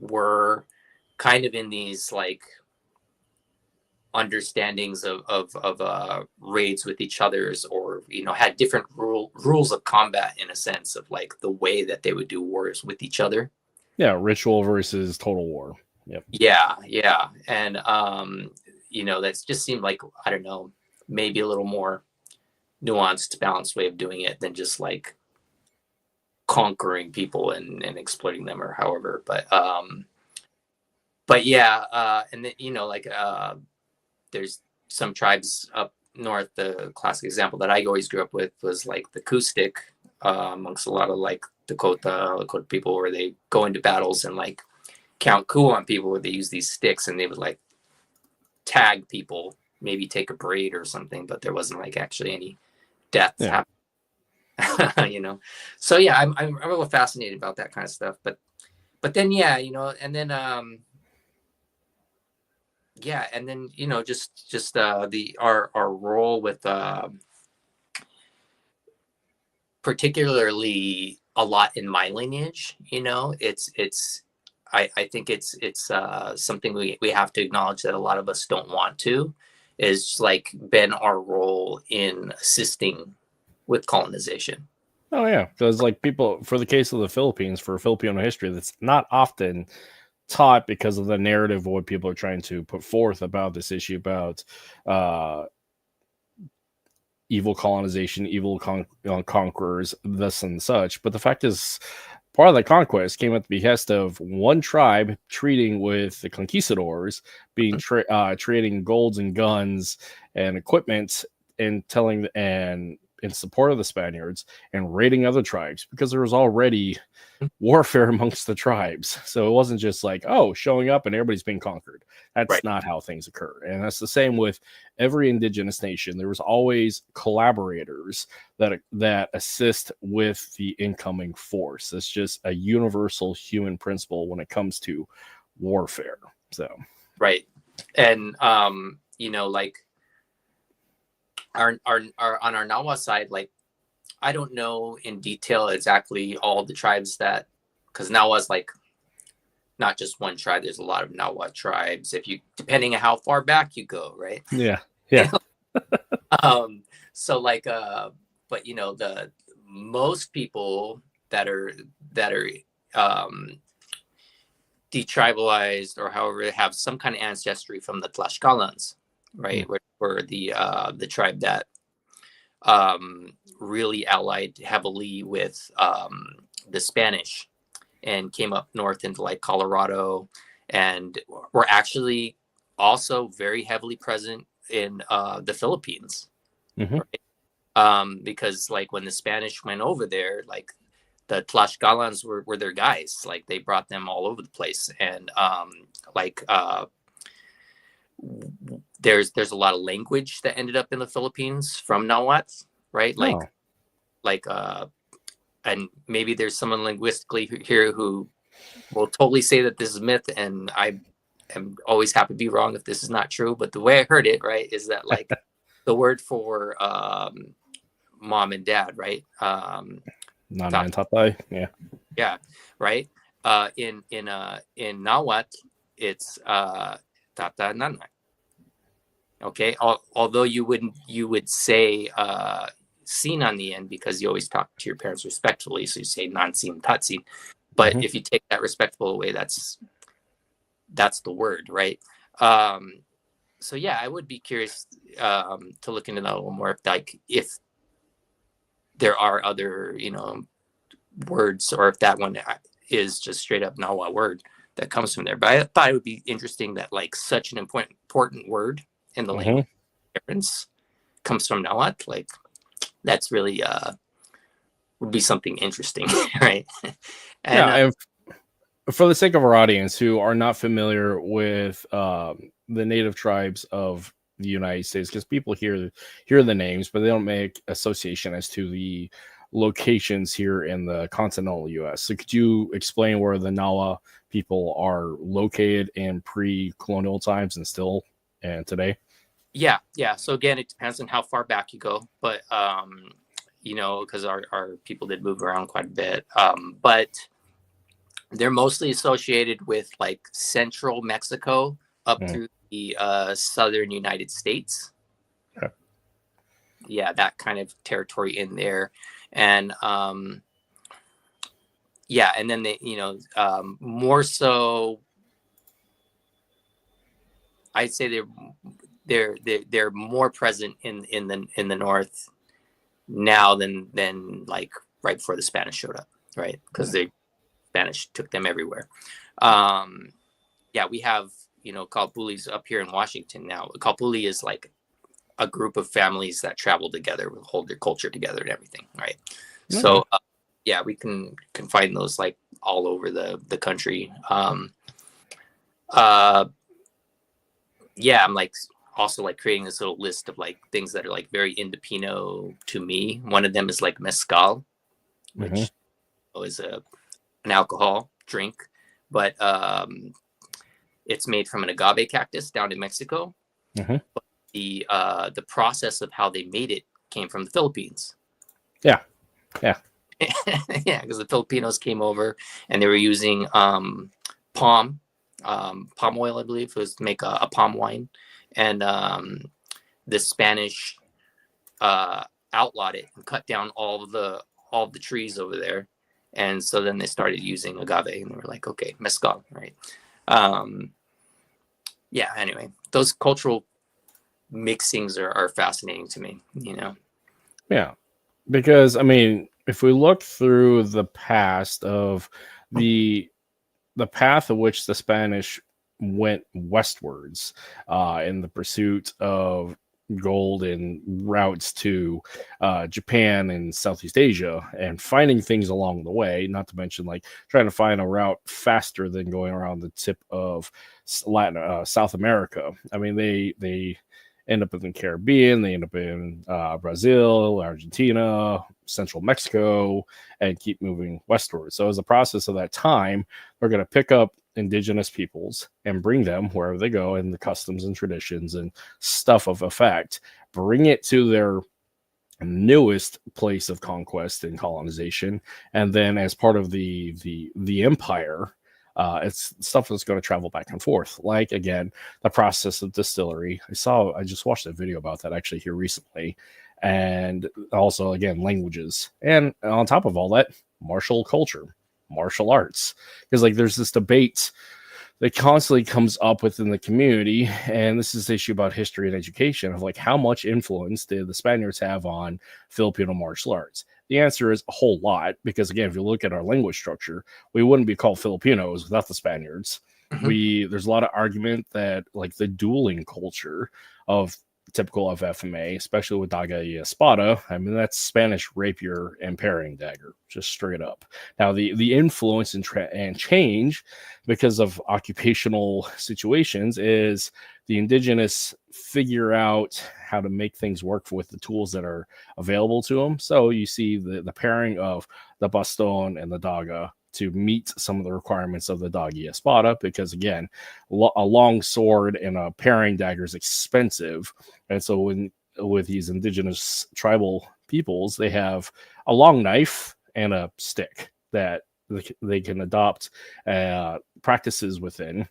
were kind of in these like understandings of raids with each others, or had different rules of combat, in a sense of like the way that they would do wars with each other. Yeah, ritual versus total war. Yep. Yeah. And that's just seemed like, I don't know, maybe a little more nuanced, balanced way of doing it than just like conquering people and exploiting them or however. But yeah, and then there's some tribes up north. The classic example that I always grew up with was like the coup stick, amongst a lot of like Lakota people, where they go into battles and like count coup on people, where they use these sticks and they would like tag people, maybe take a braid or something, but there wasn't like actually any death happening. So yeah, I'm really fascinated about that kind of stuff. But then and then just our role with particularly a lot in my lineage. I think it's something we have to acknowledge that a lot of us don't want to, is like been our role in assisting with colonization. Oh yeah, because like people, for the case of the Philippines, for Filipino history, that's not often taught because of the narrative of what people are trying to put forth about this issue about evil colonization, evil conquerors, this and such. But the fact is, part of the conquest came at the behest of one tribe treating with the conquistadors, being trading golds and guns and equipment, and telling and in support of the Spaniards, and raiding other tribes because there was already warfare amongst the tribes. So it wasn't just like, oh, showing up and everybody's being conquered. That's not how things occur. And that's the same with every indigenous nation. There was always collaborators that assist with the incoming force. It's just a universal human principle when it comes to warfare. So and like our on our Nahua side, like I don't know in detail exactly all the tribes that, because Nahua's like not just one tribe. There's a lot of Nahua tribes. Depending on how far back you go, right? Yeah. So like, but the most people that are detribalized or however have some kind of ancestry from the Tlaxcalans, right? Which were the tribe that really allied heavily with the Spanish and came up north into like Colorado, and were actually also very heavily present in the Philippines. Right? Because like when the Spanish went over there, like the Tlaxcalans were their guys. Like they brought them all over the place. And there's a lot of language that ended up in the Philippines from Nahuatl, right? And maybe there's someone linguistically here who will totally say that this is myth, and I am always happy to be wrong if this is not true. But the way I heard it, right, is that like the word for mom and dad, right? Nana and Tatay, yeah, right. In Nahuatl, it's Tata Nana. Okay, although you would say sin on the end because you always talk to your parents respectfully, so you say nansin tatsin. But if you take that respectful away, that's the word, right? So yeah, I would be curious to look into that a little more, if there are other words, or if that one is just straight up Nahua word that comes from there. But I thought it would be interesting that like such an important word in the language difference comes from Nahuatl. Like that's really would be something interesting, right? And for the sake of our audience who are not familiar with the native tribes of the United States, because people hear the names, but they don't make association as to the locations here in the continental U.S. So could you explain where the Nahua people are located in pre-colonial times and still and today? Yeah. So again, it depends on how far back you go, but because our people did move around quite a bit, but they're mostly associated with like central Mexico up through the southern United States. Yeah, that kind of territory in there. And and then they, more so, I'd say they're more present in the north now than like right before the Spanish showed up, right? Because the Spanish took them everywhere. We have Calpulis up here in Washington now. Calpuli is like a group of families that travel together, hold their culture together and everything, right? So we can find those like all over the country. I'm like also like creating this little list of like things that are like very Indipino to me. One of them is like mezcal, which is an alcohol drink, but it's made from an agave cactus down in Mexico. But the process of how they made it came from the Philippines. Yeah, because the Filipinos came over and they were using palm oil, I believe, was to make a palm wine, and the Spanish outlawed it and cut down all of the trees over there, and so then they started using agave, and they were like, okay, mezcal, right? Yeah. Anyway, those cultural mixings are fascinating to me, you know. Yeah, because I mean, if we look through the past of the path of which the Spanish went westwards in the pursuit of gold and routes to Japan and Southeast Asia, and finding things along the way, not to mention like trying to find a route faster than going around the tip of South America. I mean, they end up in the Caribbean, they end up in Brazil, Argentina, central Mexico, and keep moving westward. So as a process of that time, we're going to pick up indigenous peoples and bring them wherever they go, and the customs and traditions and stuff of effect, bring it to their newest place of conquest and colonization, and then as part of the empire, it's stuff that's going to travel back and forth. Like again, the process of distillery. I just watched a video about that actually here recently, and also again languages, and on top of all that, martial culture, martial arts, because like there's this debate that constantly comes up within the community, and this is the issue about history and education of like how much influence did the Spaniards have on Filipino martial arts. The answer is a whole lot, because again, if you look at our language structure, we wouldn't be called Filipinos without the Spaniards. There's a lot of argument that like the dueling culture of typical of FMA, especially with daga y espada, I mean that's Spanish rapier and paring dagger, just straight up. Now the influence and change because of occupational situations is the indigenous figure out how to make things work with the tools that are available to them. So you see the pairing of the baston and the daga to meet some of the requirements of the daga y espada, because again, a long sword and a paring dagger is expensive, and so with these indigenous tribal peoples, they have a long knife and a stick that they can adopt practices within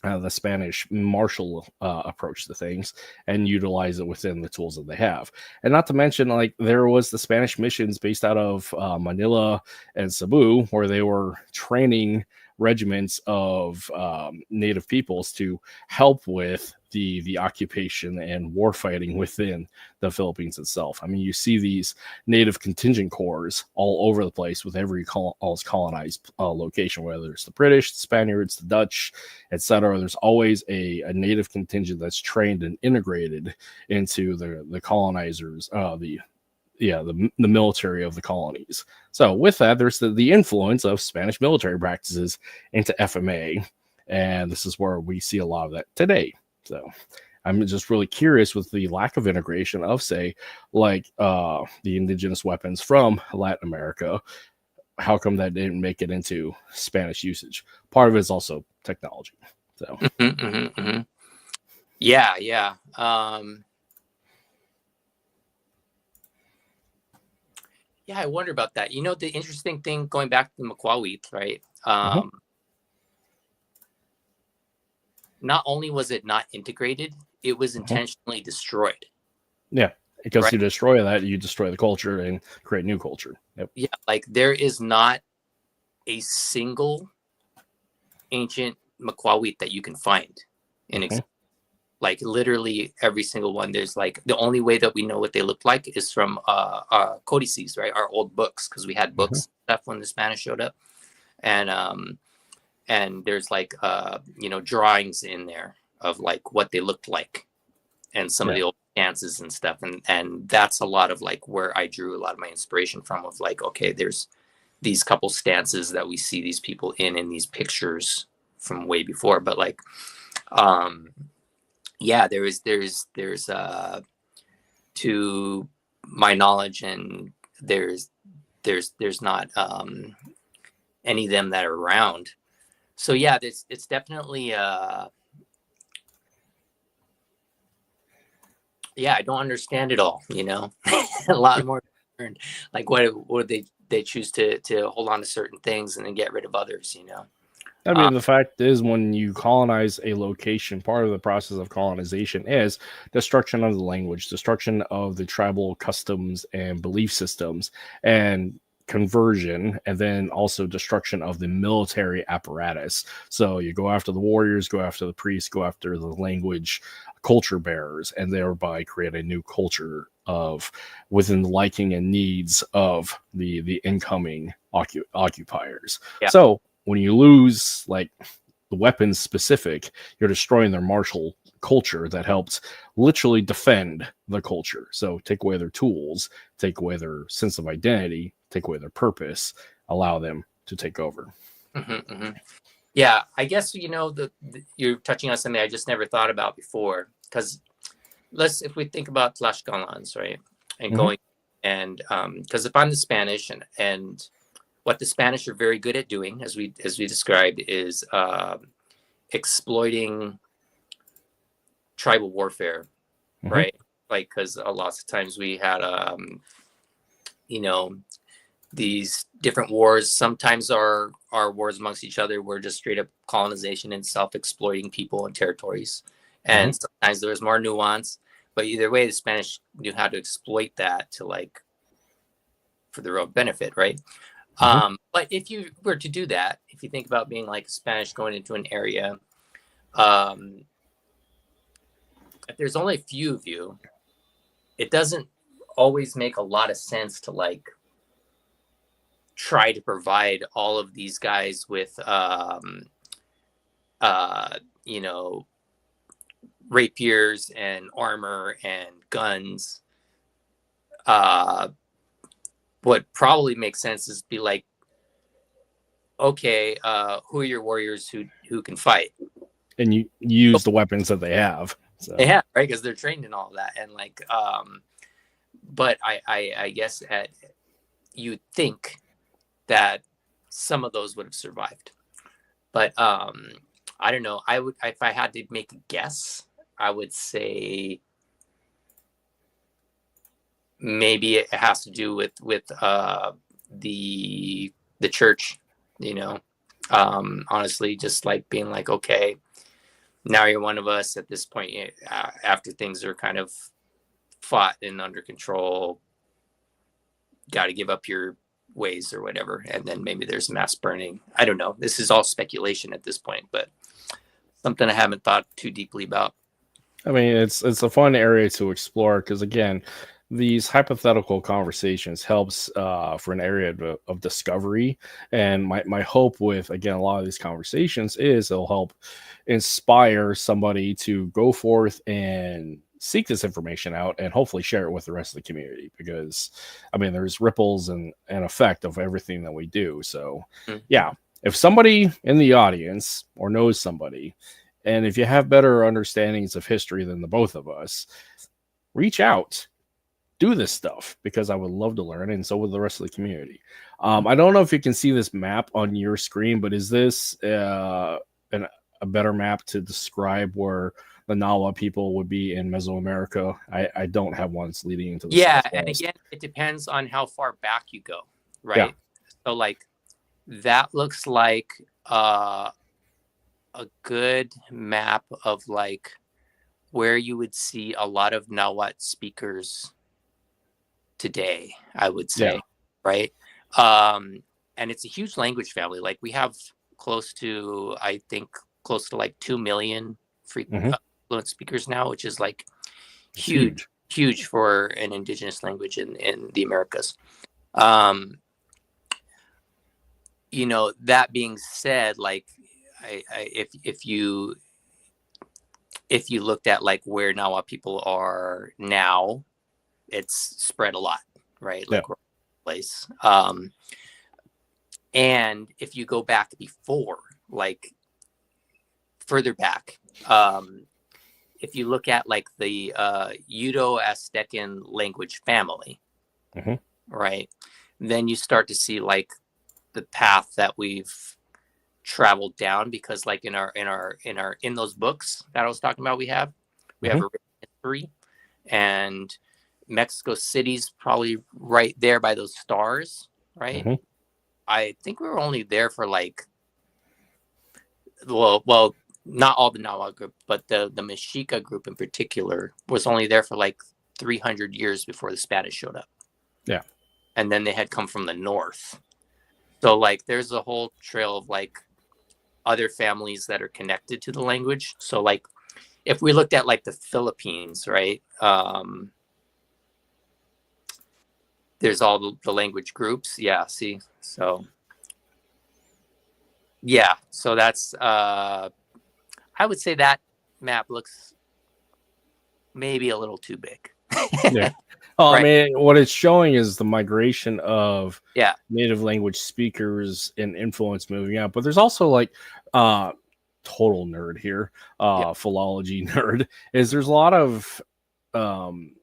the Spanish martial approach to things and utilize it within the tools that they have. And not to mention, like there was the Spanish missions based out of Manila and Cebu, where they were training regiments of native peoples to help with the occupation and war fighting within the Philippines itself. I mean, you see these native contingent corps all over the place with every colonized location, whether it's the British, the Spaniards, the Dutch, etc. There's always a native contingent that's trained and integrated into the colonizers, the military of the colonies. So with that, there's the influence of Spanish military practices into FMA, and this is where we see a lot of that today. So I'm just really curious with the lack of integration of, say, like the indigenous weapons from Latin America. How come that didn't make it into Spanish usage? Part of it is also technology. So yeah. Yeah, I wonder about that. You know, the interesting thing, going back to the Makwawit, right? Not only was it not integrated, it was intentionally destroyed. Yeah, because right? you destroy that, you destroy the culture and create new culture. Yep. Yeah, like there is not a single ancient Makwawit that you can find in like literally every single one. There's like the only way that we know what they look like is from codices, right? Our old books, because we had books stuff when the Spanish showed up, and there's like drawings in there of like what they looked like and some of the old dances and stuff, and that's a lot of like where I drew a lot of my inspiration from, of like, okay, there's these couple stances that we see these people in these pictures from way before, but like there's to my knowledge, and there's not any of them that are around. So yeah, it's definitely I don't understand it all, a lot more. Like what they they choose to hold on to certain things and then get rid of others, you know. I mean, the fact is, when you colonize a location, part of the process of colonization is destruction of the language, destruction of the tribal customs and belief systems, and conversion, and then also destruction of the military apparatus. So you go after the warriors, go after the priests, go after the language culture bearers, and thereby create a new culture of within the liking and needs of the incoming occupiers. Yeah. So when you lose like the weapons specific, you're destroying their martial culture that helped literally defend the culture. So take away their tools, take away their sense of identity, take away their purpose, allow them to take over. Yeah, I guess, you know, you're touching on something I just never thought about before, because if we think about Tlaxcalans, right, and going, and because if I'm the Spanish, and what the Spanish are very good at doing, as we described, is exploiting tribal warfare, right? Like, because a lot of times we had, you know, these different wars. Sometimes our wars amongst each other were just straight up colonization and self-exploiting people and territories, and sometimes there was more nuance. But either way, the Spanish knew how to exploit that to, like, for their own benefit, right? But if you were to do that, if you think about being like Spanish going into an area, if there's only a few of you, it doesn't always make a lot of sense to, like, try to provide all of these guys with, you know, rapiers and armor and guns. What probably makes sense is be like, okay, who are your warriors who can fight? And you use the weapons that they have. So. Yeah, right, because they're trained in all of that. And like, but I guess you'd think that some of those would have survived. But I don't know. I would, if I had to make a guess, I would say maybe it has to do with the church, you know. Honestly, just like being like, okay, now you're one of us at this point, after things are kind of fought and under control, got to give up your ways or whatever, and then maybe there's mass burning. I don't know, this is all speculation at this point, but something I haven't thought too deeply about. I mean, it's a fun area to explore, because again, these hypothetical conversations helps for an area of discovery. And my hope with, again, a lot of these conversations is it'll help inspire somebody to go forth and seek this information out and hopefully share it with the rest of the community, because I mean, there's ripples and effect of everything that we do. So yeah, if somebody in the audience or knows somebody, and if you have better understandings of history than the both of us, reach out, do this stuff, because I would love to learn, and so would the rest of the community. I don't know if you can see this map on your screen, but is this a better map to describe where the Nahua people would be in Mesoamerica? I don't have ones leading into the yeah, Southwest. and again, it depends on how far back you go, right? Yeah. So like that looks like a good map of like where you would see a lot of Nahuatl speakers today, I would say, right? And it's a huge language family. Like we have close to, I think, close to like 2 million fluent speakers now, which is like huge for an indigenous language in the Americas. You know, that being said, like if you looked at like where Nahua people are now, it's spread a lot, right? Like place. And if you go back before, like further back, if you look at like the Udo-Aztecan language family, right, then you start to see like the path that we've traveled down, because like in those books that I was talking about, we have a history, and Mexico City's probably right there by those stars, right? Mm-hmm. I think we were only there for like, well, not all the Nahua group, but the Mexica group in particular was only there for like 300 years before the Spanish showed up. Yeah. And then they had come from the north. So like there's a whole trail of like other families that are connected to the language. So like if we looked at like the Philippines, right? There's all the language groups. Yeah, see. So yeah, so that's I would say that map looks maybe a little too big. Yeah. Oh, Right. I mean, what it's showing is the migration of Yeah. native language speakers and influence moving out. But there's also like total nerd here, Yeah. philology nerd, is there's a lot of um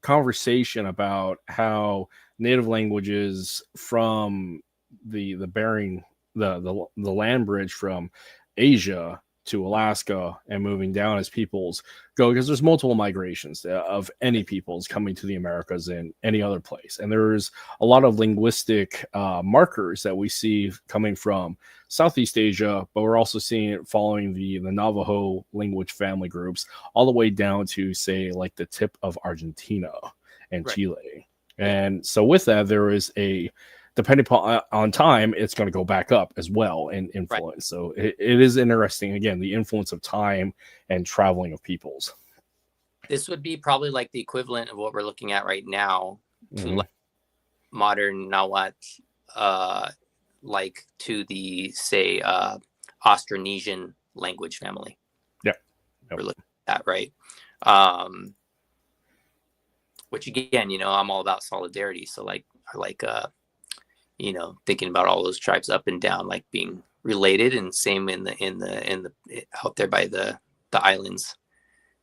conversation about how native languages from the Bering the land bridge from Asia to Alaska and moving down as peoples go, because there's multiple migrations of any peoples coming to the Americas and any other place, and there's a lot of linguistic markers that we see coming from Southeast Asia, but we're also seeing it following the Navajo language family groups all the way down to, say, like the tip of Argentina and Right. Chile. And so with that, there is a, depending on time, it's going to go back up as well in influence. Right. So it is interesting, again, the influence of time and traveling of peoples. This would be probably like the equivalent of what we're looking at right now to like modern Nahuatl, like to the, say, Austronesian language family. Yeah. We're looking at that, right? Which again, I'm all about solidarity. So like, thinking about all those tribes up and down, like being related, and same in the out there by the islands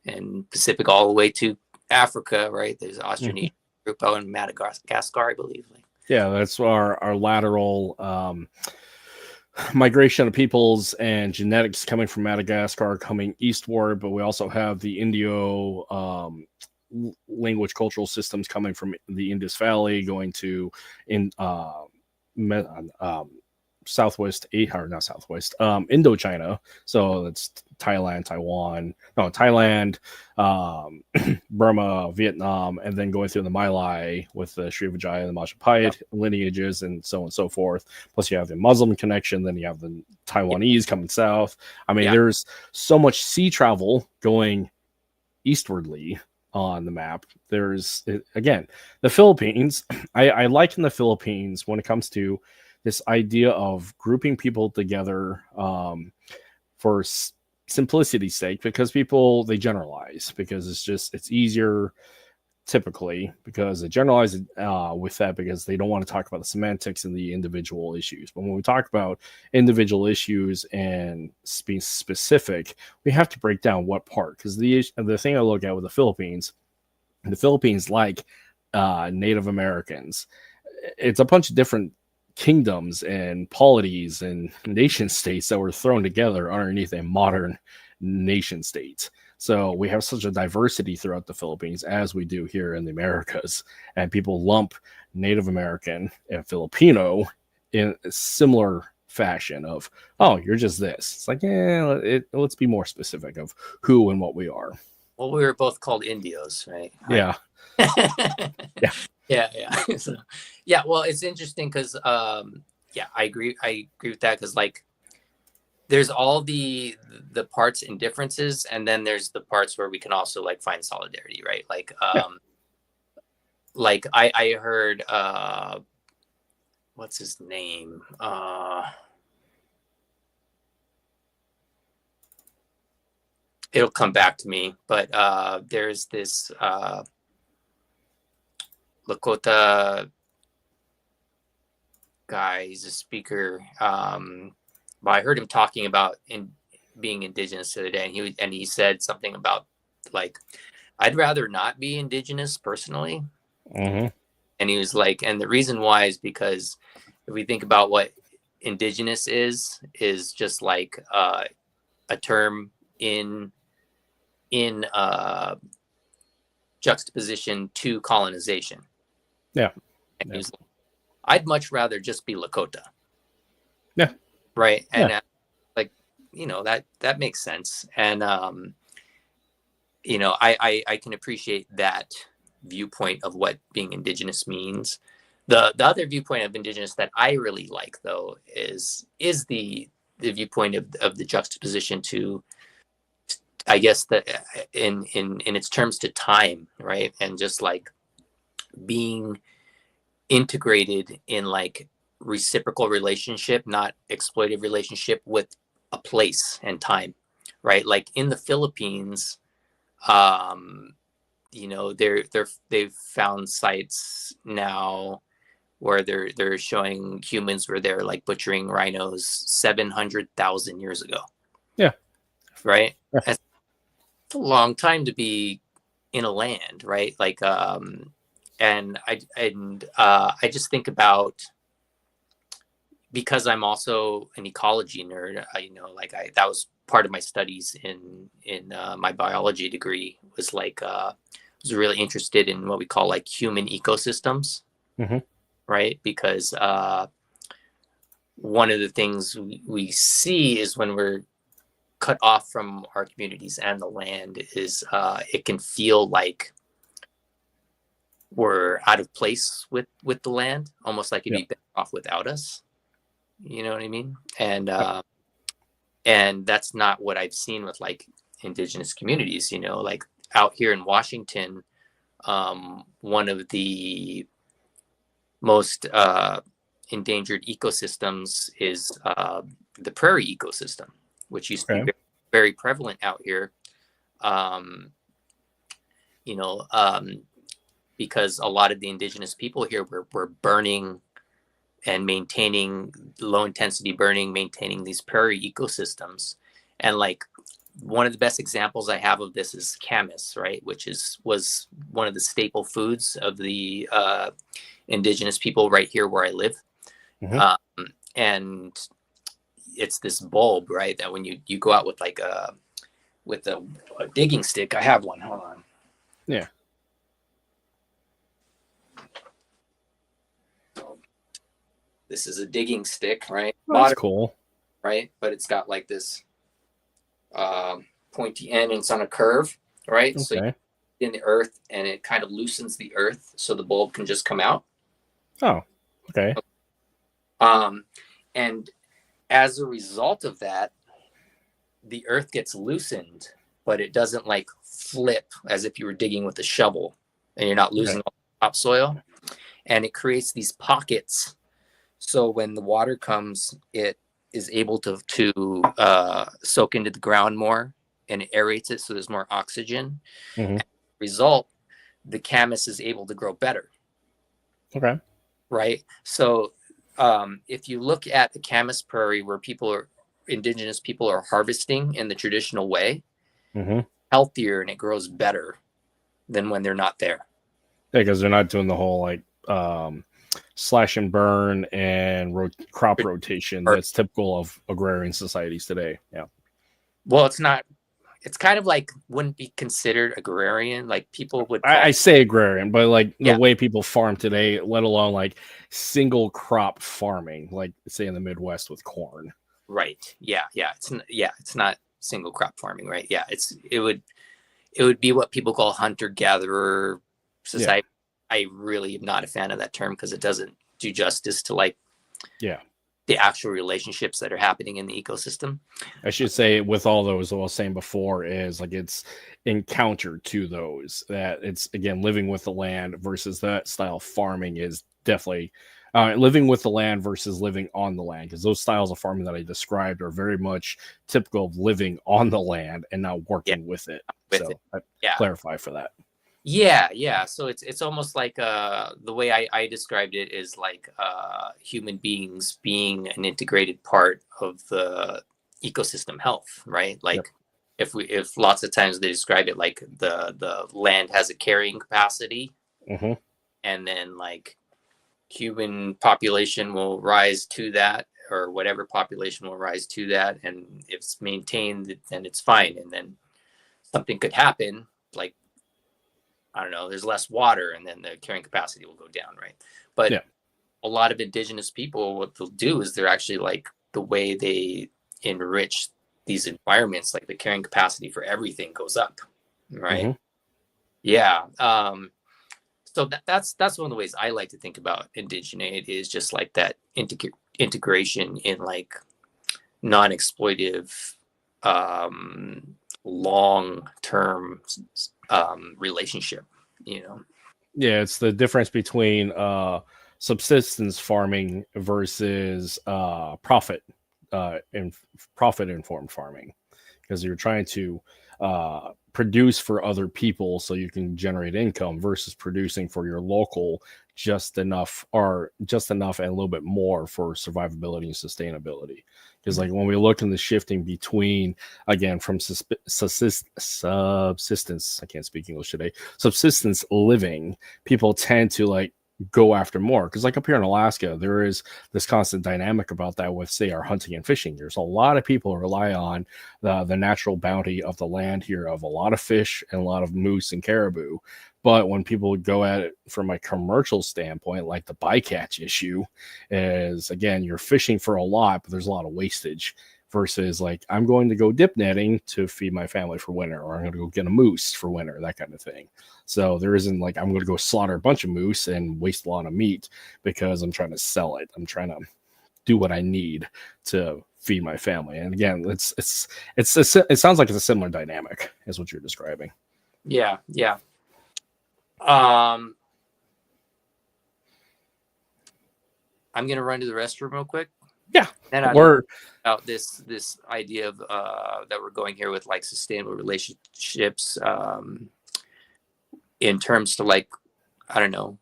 and Pacific all the way to Africa, right? There's Austronesian group out in Madagascar, I believe. Yeah, that's our lateral migration of peoples and genetics coming from Madagascar coming eastward, but we also have the Indio language cultural systems coming from the Indus Valley going to southwest, or not southwest, Indochina. So that's Thailand, Burma, Vietnam, and then going through the My Lai with the Srivijaya and the Majapahit lineages and so on and so forth. Plus you have the Muslim connection, then you have the Taiwanese coming south. I mean, there's so much sea travel going eastwardly on the map. There's, again, the Philippines. I liken the Philippines when it comes to this idea of grouping people together for simplicity's sake, because people, they generalize because it's easier typically, because they generalize with that because they don't want to talk about the semantics and the individual issues. But when we talk about individual issues and being specific, we have to break down what part, because the thing I look at with the Philippines, like Native Americans, it's a bunch of different kingdoms and polities and nation states that were thrown together underneath a modern nation state. So we have such a diversity throughout the Philippines as we do here in the Americas, and people lump Native American and Filipino in a similar fashion of, oh, you're just this. It's like, let's be more specific of who and what we are. Well, we were both called Indios, right? Yeah. Yeah. So, well, it's interesting because I agree with that, because like there's all the parts and differences, and then there's the parts where we can also like find solidarity, right? Like like I heard what's his name, it'll come back to me, but there's this Lakota guy. He's a speaker, but I heard him talking about being indigenous the other day, and he said something about like, I'd rather not be indigenous personally. Mm-hmm. And he was like, and the reason why is because if we think about what indigenous is just like a term in juxtaposition to colonization. Yeah. And he was, I'd much rather just be Lakota. Yeah. Right. And Yeah. like, that makes sense. And, I can appreciate that viewpoint of what being indigenous means. The other viewpoint of indigenous that I really like, though, is the viewpoint of the juxtaposition to, I guess, in its terms, to time, right? And just like being integrated in like reciprocal relationship, not exploitative relationship with a place and time, right? Like in the Philippines, they've found sites now where they're showing humans where they're like butchering rhinos 700,000 years ago. Yeah. Right. Yeah. That's a long time to be in a land, right? Like, and I just think about, because I'm also an ecology nerd, that was part of my studies in my biology degree, was like, was really interested in what we call like human ecosystems, right? Because one of the things we see is when we're cut off from our communities and the land is it can feel like we're out of place with the land, almost like it'd be better off without us. You know what I mean? And that's not what I've seen with like indigenous communities, like out here in Washington. One of the most endangered ecosystems is the prairie ecosystem, which used to be very, very prevalent out here. Because a lot of the indigenous people here were burning and maintaining low intensity burning, maintaining these prairie ecosystems. And like one of the best examples I have of this is camas, right? Which was one of the staple foods of the indigenous people right here where I live. And it's this bulb, right? That when you go out with like a digging stick, I have one, hold on. Yeah. This is a digging stick, right? Oh, that's cool. Right? But it's got like this pointy end and it's on a curve, right? Okay. So you in the earth and it kind of loosens the earth so the bulb can just come out. Oh, okay. And as a result of that, the earth gets loosened, but it doesn't like flip as if you were digging with a shovel and you're not losing all the topsoil. And it creates these pockets. So when the water comes, it is able to soak into the ground more and it aerates it. So there's more oxygen. As a result, the camas is able to grow better. Okay. Right. So if you look at the camas prairie where indigenous people are harvesting in the traditional way, healthier and it grows better than when they're not there. Yeah, because they're not doing the whole like slash and burn and crop rotation that's typical of agrarian societies today. Yeah. Well, it's not. It's kind of like wouldn't be considered agrarian. Like people would. I say agrarian, but like the way people farm today, let alone like single crop farming, like say in the Midwest with corn. Right. Yeah. It's not single crop farming, right? Yeah. It would be what people call hunter gatherer society. Yeah. I really am not a fan of that term because it doesn't do justice to like the actual relationships that are happening in the ecosystem. I should say with all those, what I was saying before is like it's encounter to those that it's again living with the land versus that style of farming is definitely living with the land versus living on the land, because those styles of farming that I described are very much typical of living on the land and not working with it. I clarify for that. Yeah. So it's almost like the way I described it is like human beings being an integrated part of the ecosystem health, right? Like if lots of times they describe it like the land has a carrying capacity, and then like human population will rise to that, or whatever population will rise to that, and if it's maintained, then it's fine. And then something could happen, like I don't know, there's less water and then the carrying capacity will go down, right? But a lot of indigenous people, what they'll do is they're actually like the way they enrich these environments, like the carrying capacity for everything goes up, right? Mm-hmm. Yeah. So that's one of the ways I like to think about indigeneity, is just like that integration in like non-exploitive, long-term relationship, you know. Yeah, it's the difference between subsistence farming versus profit informed farming, because you're trying to produce for other people so you can generate income versus producing for your local just enough and a little bit more for survivability and sustainability. Because like when we look in the shifting between, again, from subsistence, I can't speak English today, subsistence living, people tend to like go after more, because like up here in Alaska there is this constant dynamic about that with, say, our hunting and fishing. There's a lot of people who rely on the natural bounty of the land here, of a lot of fish and a lot of moose and caribou. But when people go at it from a commercial standpoint, like the bycatch issue is, again, you're fishing for a lot, but there's a lot of wastage, versus like, I'm going to go dip netting to feed my family for winter, or I'm going to go get a moose for winter, that kind of thing. So there isn't like, I'm going to go slaughter a bunch of moose and waste a lot of meat because I'm trying to sell it. I'm trying to do what I need to feed my family. And again, it sounds like it's a similar dynamic as what you're describing. Yeah. I'm gonna run to the restroom real quick. Yeah, and we're about this idea of that we're going here with like sustainable relationships, in terms to like, I don't know,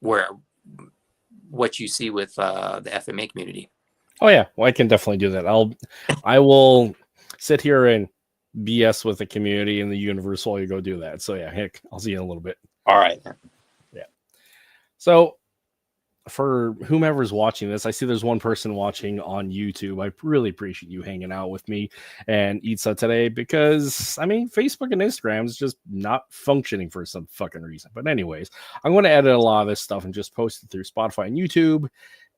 what you see with the FMA community. Oh yeah, well, I can definitely do that. I will sit here and BS with the community and the universe while you go do that. So yeah, heck, I'll see you in a little bit. All right. Yeah. So for whomever's watching this, I see there's one person watching on YouTube. I really appreciate you hanging out with me and Itsa today, because I mean, Facebook and Instagram is just not functioning for some fucking reason. But anyways, I'm going to edit a lot of this stuff and just post it through Spotify and YouTube,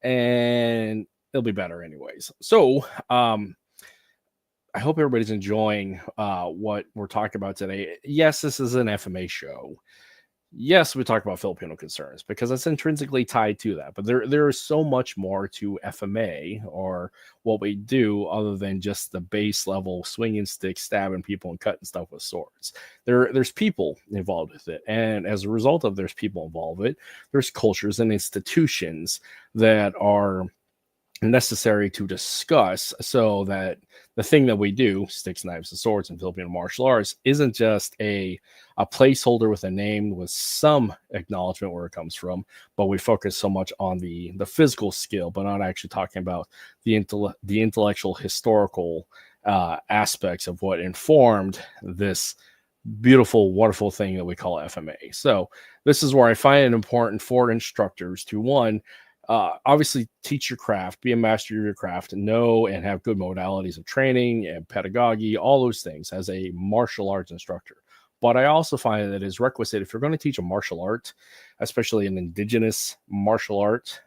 and it'll be better anyways. So I hope everybody's enjoying what we're talking about today. Yes, this is an FMA show. Yes, we talk about Filipino concerns because it's intrinsically tied to that. But there is so much more to FMA, or what we do, other than just the base level swinging sticks, stabbing people and cutting stuff with swords. There's people involved with it. And as a result of there's people involved with it, there's cultures and institutions that are necessary to discuss, so that the thing that we do, sticks, knives, and swords in Filipino martial arts, isn't just a placeholder with a name with some acknowledgement where it comes from, but we focus so much on the physical skill, but not actually talking about the intellectual, historical aspects of what informed this beautiful, wonderful thing that we call FMA. So this is where I find it important for instructors to, one, obviously teach your craft, be a master of your craft, know and have good modalities of training and pedagogy, all those things as a martial arts instructor. But I also find that it is requisite, if you're going to teach a martial art, especially an indigenous martial art,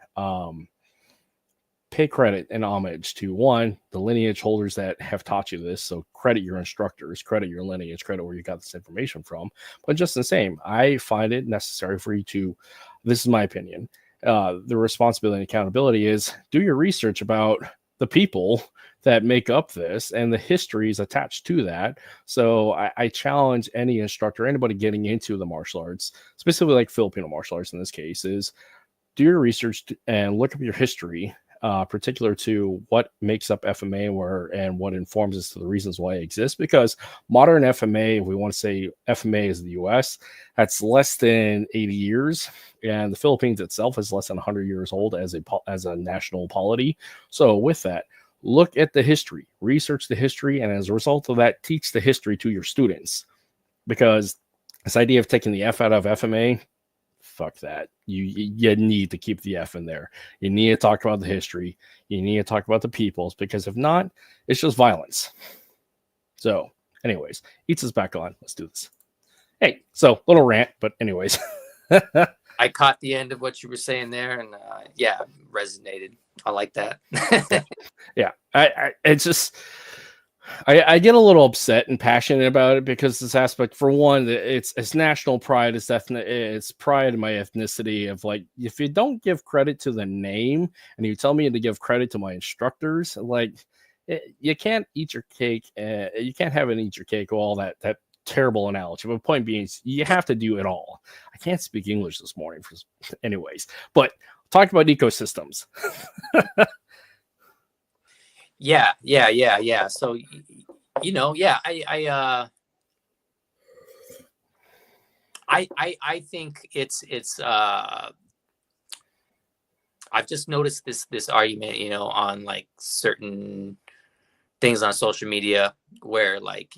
pay credit and homage to, one, the lineage holders that have taught you this. So credit your instructors, credit your lineage, credit where you got this information from. But just the same, I find it necessary for you to, this is my opinion, the responsibility and accountability is, do your research about the people that make up this and the histories attached to that. So I challenge any instructor, anybody getting into the martial arts, specifically like Filipino martial arts in this case, is do your research and look up your history, particular to what makes up FMA and what informs us to the reasons why it exists. Because modern FMA, if we want to say FMA is the US, that's less than 80 years. And the Philippines itself is less than 100 years old as a national polity. So with that, look at the history, research the history, and as a result of that, teach the history to your students. Because this idea of taking the F out of FMA, fuck that. You need to keep the F in there. You need to talk about the history. You need to talk about the peoples, because if not, it's just violence. So anyways, Itsa's back on. Let's do this. Hey, so little rant, but anyways. I caught the end of what you were saying there, and yeah, resonated. I like that. Yeah. It's just, I get a little upset and passionate about it because this aspect, for one, it's national pride, it's pride in my ethnicity of like, if you don't give credit to the name and you tell me to give credit to my instructors, like you can't eat your cake, you can't have it eat your cake, all that terrible analogy. But point being, you have to do it all. I can't speak English this morning, anyways. But talk about ecosystems. Yeah. So, yeah, I think it's I've just noticed this argument, on like certain things on social media where like,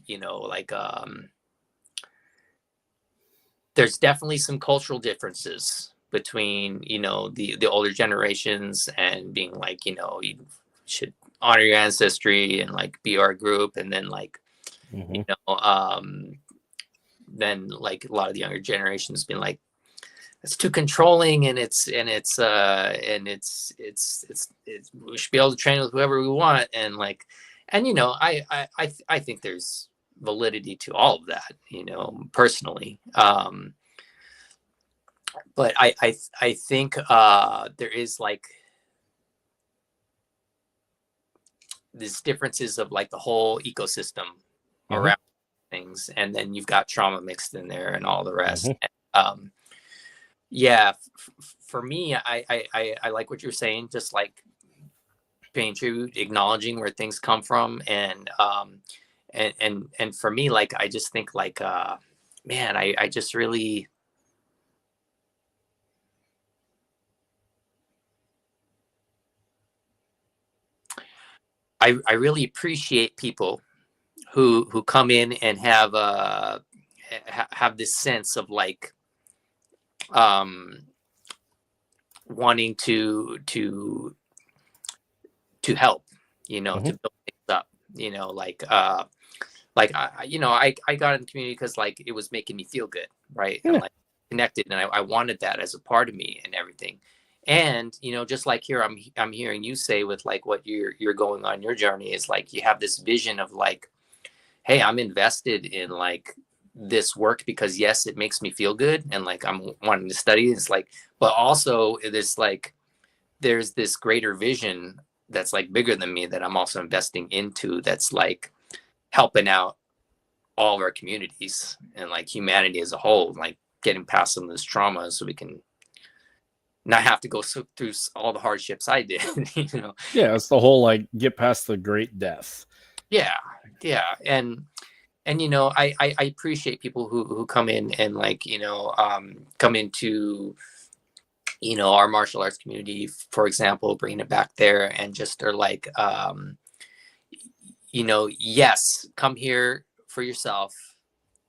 there's definitely some cultural differences between, the older generations and being like, you should honor your ancestry and like be our group. And then like, then like a lot of the younger generations being like, it's too controlling and we should be able to train with whoever we want. And like, and, I think there's validity to all of that, personally. But I think there is like these differences of like the whole ecosystem around things, and then you've got trauma mixed in there and all the rest. Yeah, for me, I like what you're saying, just like paying tribute, acknowledging where things come from, and for me, like I just think like man, I just really I really appreciate people who come in and have this sense of like wanting to help, to build things up, like I got in the community because like it was making me feel good, right? And like connected, and I wanted that as a part of me and everything. And just like here, I'm hearing you say with like what you're going on your journey is like you have this vision of like, hey, I'm invested in like this work because yes, it makes me feel good, and like I'm wanting to study. It's like, but also it's like there's this greater vision that's like bigger than me that I'm also investing into, that's like helping out all of our communities and like humanity as a whole, like getting past some of this trauma so we can not have to go through all the hardships I did. Yeah, it's the whole like get past the great death. Yeah, and I appreciate people who come in and like come into our martial arts community, for example, bringing it back there, and just are like yes, come here for yourself,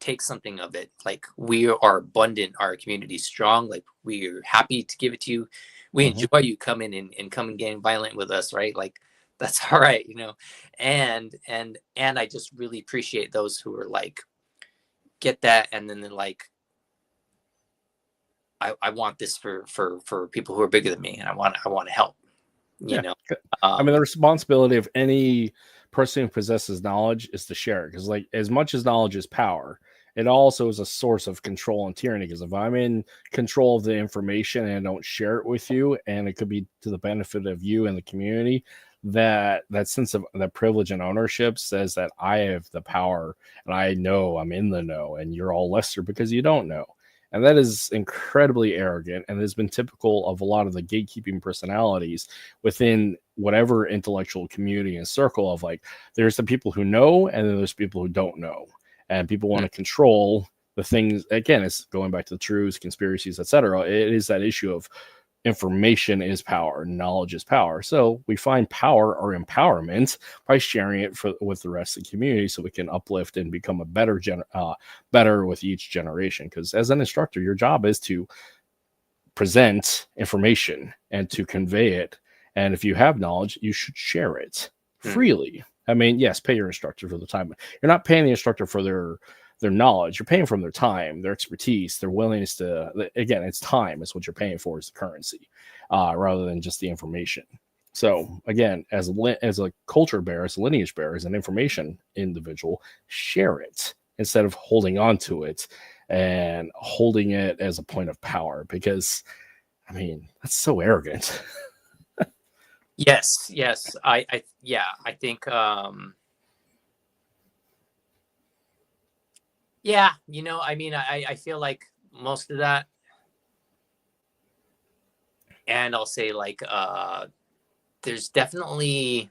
take something of it. Like we are abundant, our community is strong, like we're happy to give it to you. We enjoy you come in and come and getting violent with us, right? Like that's all right, and I just really appreciate those who are like get that, and then they're like, I want this for people who are bigger than me, and I want to help. I mean, the responsibility of any person who possesses knowledge is to share it, because like as much as knowledge is power, it also is a source of control and tyranny. Because if I'm in control of the information and I don't share it with you, and it could be to the benefit of you and the community, that sense of that privilege and ownership says that I have the power and I know I'm in the know, and you're all lesser because you don't know. And that is incredibly arrogant, and has been typical of a lot of the gatekeeping personalities within whatever intellectual community and circle of like, there's the people who know, and then there's people who don't know. And people want to control the things. Again, it's going back to the truths, conspiracies, etc. It is that issue of information is power, knowledge is power. So we find power or empowerment by sharing it with the rest of the community, so we can uplift and become a better better with each generation. Because as an instructor, your job is to present information and to convey it. And if you have knowledge, you should share it freely. I mean, yes, pay your instructor for the time. You're not paying the instructor for their knowledge. You're paying from their time, their expertise, their willingness to, again, it's time is what you're paying for, is the currency, rather than just the information. So again, as a culture bearer, as a lineage bearer, as an information individual, share it instead of holding on to it and holding it as a point of power, because I mean, that's so arrogant. Yes. I think, yeah, I mean, I feel like most of that, and I'll say like, there's definitely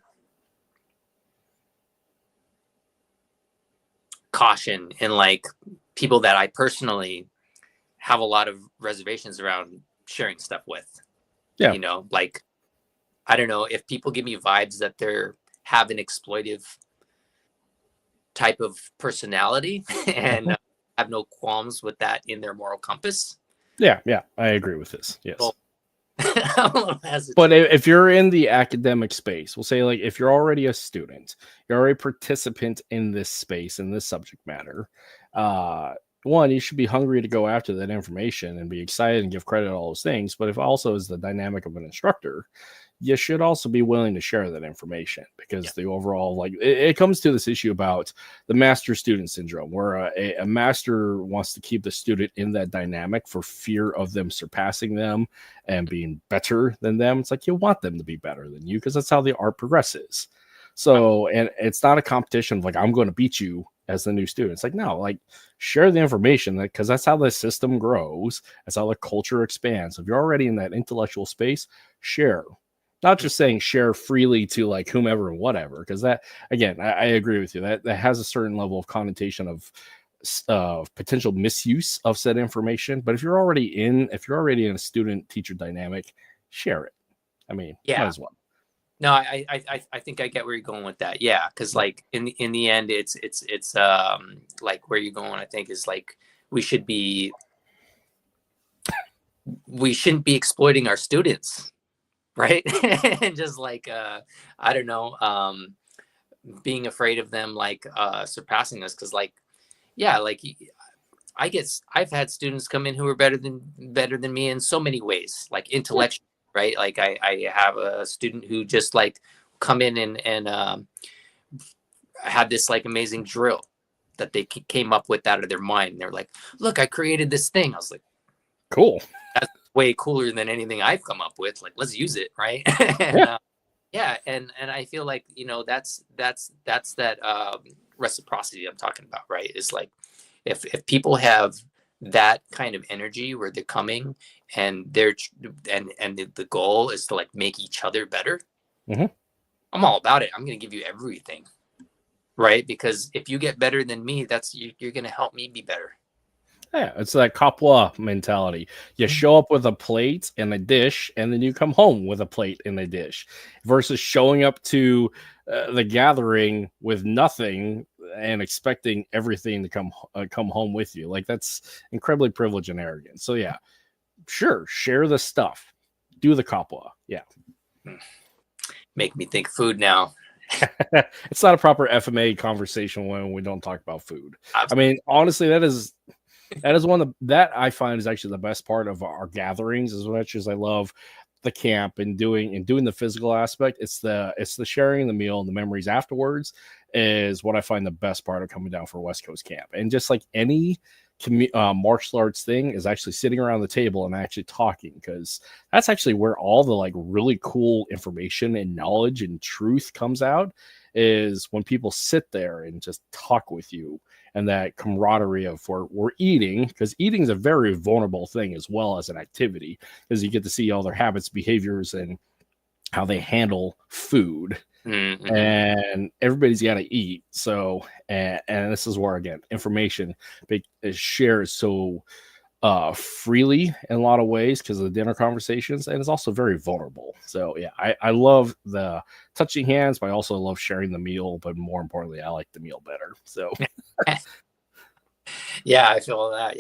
caution in like people that I personally have a lot of reservations around sharing stuff with. Yeah. Like, I don't know, if people give me vibes that they're have an exploitive type of personality and have no qualms with that in their moral compass. Yeah, I agree with this. Yes. Well, I'm a little hesitant. But if you're in the academic space, we'll say, like, if you're already a student, you're already a participant in this space, in this subject matter, one, you should be hungry to go after that information and be excited and give credit to all those things. But if also is the dynamic of an instructor, you should also be willing to share that information, because the overall, like, it comes to this issue about the master student syndrome, where a master wants to keep the student in that dynamic for fear of them surpassing them and being better than them. It's like, you want them to be better than you, because that's how the art progresses. So, and it's not a competition of like, I'm going to beat you as the new student. It's like, no, like, share the information, because that's how the system grows. That's how the culture expands. If you're already in that intellectual space, share. Not just saying share freely to like whomever and whatever, because that, again, I agree with you. That has a certain level of connotation of potential misuse of said information. But if you're already in a student-teacher dynamic, share it. I mean, might as well. No, I think I get where you're going with that. Yeah, because like in the end, it's like where you're going, I think, is like we shouldn't be exploiting our students, right? And just like I don't know, being afraid of them like surpassing us, because like, yeah, like I've had students come in who are better than me in so many ways, like intellectually. Right. Like I have a student who just like come in and had this like amazing drill that they came up with out of their mind. They're like, look, I created this thing. I was like, cool. That's way cooler than anything I've come up with. Like, let's use it. Right. And, and I feel like, that's that reciprocity I'm talking about. Right. Is like, if people have that kind of energy where they're coming and they're and the goal is to like make each other better, I'm all about it. I'm going to give you everything, right? Because if you get better than me, that's you're going to help me be better. Yeah, it's that Kapwa mentality. You show up with a plate and a dish, and then you come home with a plate and a dish, versus showing up to the gathering with nothing and expecting everything to come home with you. Like, that's incredibly privileged and arrogant. So yeah, sure, share the stuff, do the Kapwa. Yeah, make me think food now. It's not a proper FMA conversation when we don't talk about food. I mean, honestly, that is one that I find is actually the best part of our gatherings. As much as I love the camp and doing the physical aspect, it's the sharing the meal and the memories afterwards is what I find the best part of coming down for West Coast camp. And just like any martial arts thing, is actually sitting around the table and actually talking, because that's actually where all the like really cool information and knowledge and truth comes out, is when people sit there and just talk with you. And that camaraderie of we're eating, because eating is a very vulnerable thing as well as an activity, because you get to see all their habits, behaviors, and how they handle food. And everybody's got to eat. So, and this is where, again, information is shared so freely in a lot of ways because of the dinner conversations, and it's also very vulnerable. So yeah, I love the touching hands, but I also love sharing the meal. But more importantly, I like the meal better. So yeah, I feel that.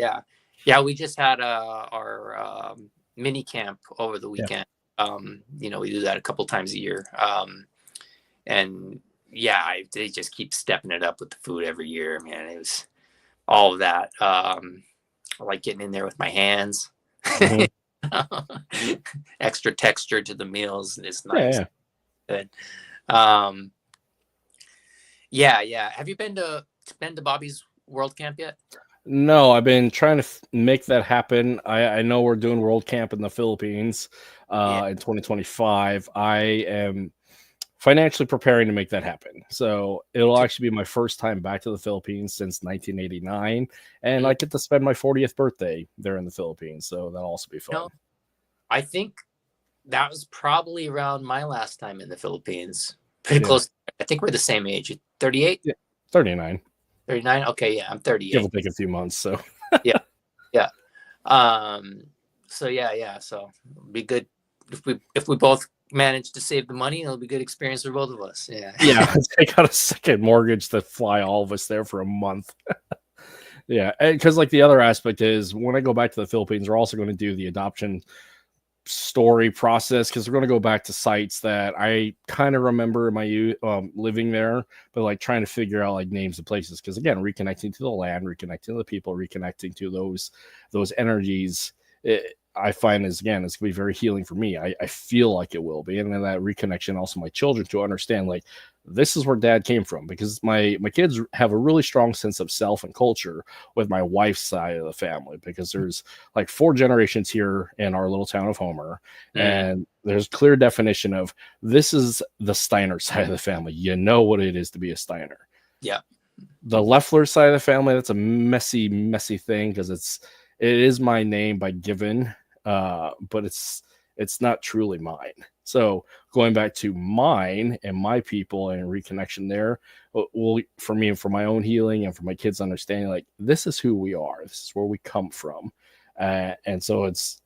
Yeah, we just had our mini camp over the weekend. We do that a couple times a year. And yeah, they just keep stepping it up with the food every year, man. It was all of that. I like getting in there with my hands. Mhm. Extra texture to the meals is Yeah, nice. yeah. Good. Um, yeah. Have you been to Bobby's World Camp yet? No, I've been trying to make that happen. I know we're doing World Camp in the Philippines Yeah. in 2025. I am financially preparing to make that happen. So it'll actually be my first time back to the Philippines since 1989. And Mm, I get to spend my 40th birthday there in the Philippines. So that'll also be fun. no, I think that was probably around my last time in the Philippines. Pretty Yeah. close. I think we're the same age. 38? Yeah. 39. 39? Okay, yeah, I'm Give or 38. take a few months. So Yeah. Yeah. So yeah. So it'll be good if we both manage to save the money, it'll be a good experience for both of us. Yeah. yeah, I got a second mortgage to fly all of us there for a month. Yeah, because like the other aspect is when I go back to the Philippines, we're also going to do the adoption story process because we're going to go back to sites that I kind of remember in my youth living there, but like trying to figure out like names of places because again, reconnecting to the land, reconnecting to the people, reconnecting to those energies. I find is again, it's gonna be very healing for me. I feel like it will be, and then that reconnection also my children to understand like this is where dad came from because my kids have a really strong sense of self and culture with my wife's side of the family because there's like 4 generations here in our little town of Homer, Mm, and there's clear definition of this is the Steiner side of the family. You know what it is to be a Steiner. yeah. The Leffler side of the family, that's a messy thing because it is my name by given, but it's not truly mine. So going back to mine and my people and reconnection there, will for me and for my own healing and for my kids understanding like this is who we are, this is where we come from, and so it's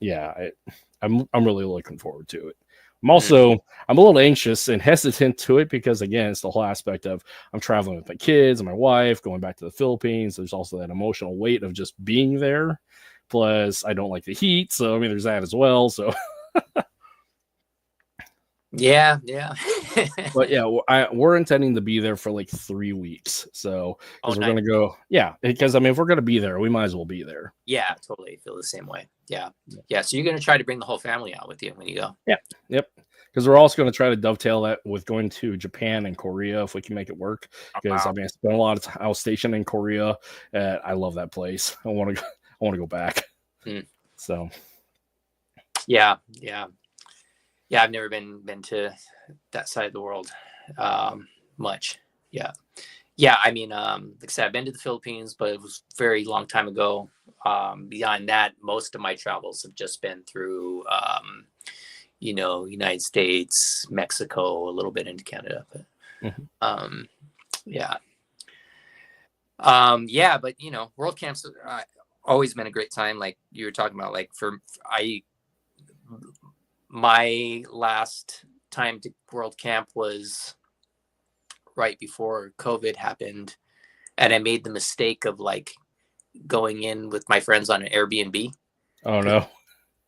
I'm really looking forward to it. I'm Mm, also I'm a little anxious and hesitant to it because again it's the whole aspect of I'm traveling with my kids and my wife going back to the Philippines. There's also that emotional weight of just being there. Plus, I don't like the heat, so I mean, there's that as well. So, yeah. but yeah, we're intending to be there for like 3 weeks. So, Oh, because we're nice. gonna go, yeah, because I mean, if we're gonna be there, we might as well be there. Yeah, totally feel the same way. Yeah. So you're gonna try to bring the whole family out with you when you go. Yeah, yep. Because we're also going to try to dovetail that with going to Japan and Korea if we can make it work. Oh, Because wow. I mean, I spent a lot of time. I was stationed in Korea. I love that place. I want to. I want to go back. Mm. So, Yeah. I've never been to that side of the world much. Yeah. I mean, like I said, I've been to the Philippines, but it was a very long time ago. Beyond that, most of my travels have just been through, United States, Mexico, a little bit into Canada. But mhm. um, yeah. Yeah, but World Camps always been a great time. Like you were talking about, like my last time to World Camp was right before COVID happened, and I made the mistake of like going in with my friends on an Airbnb. Oh no.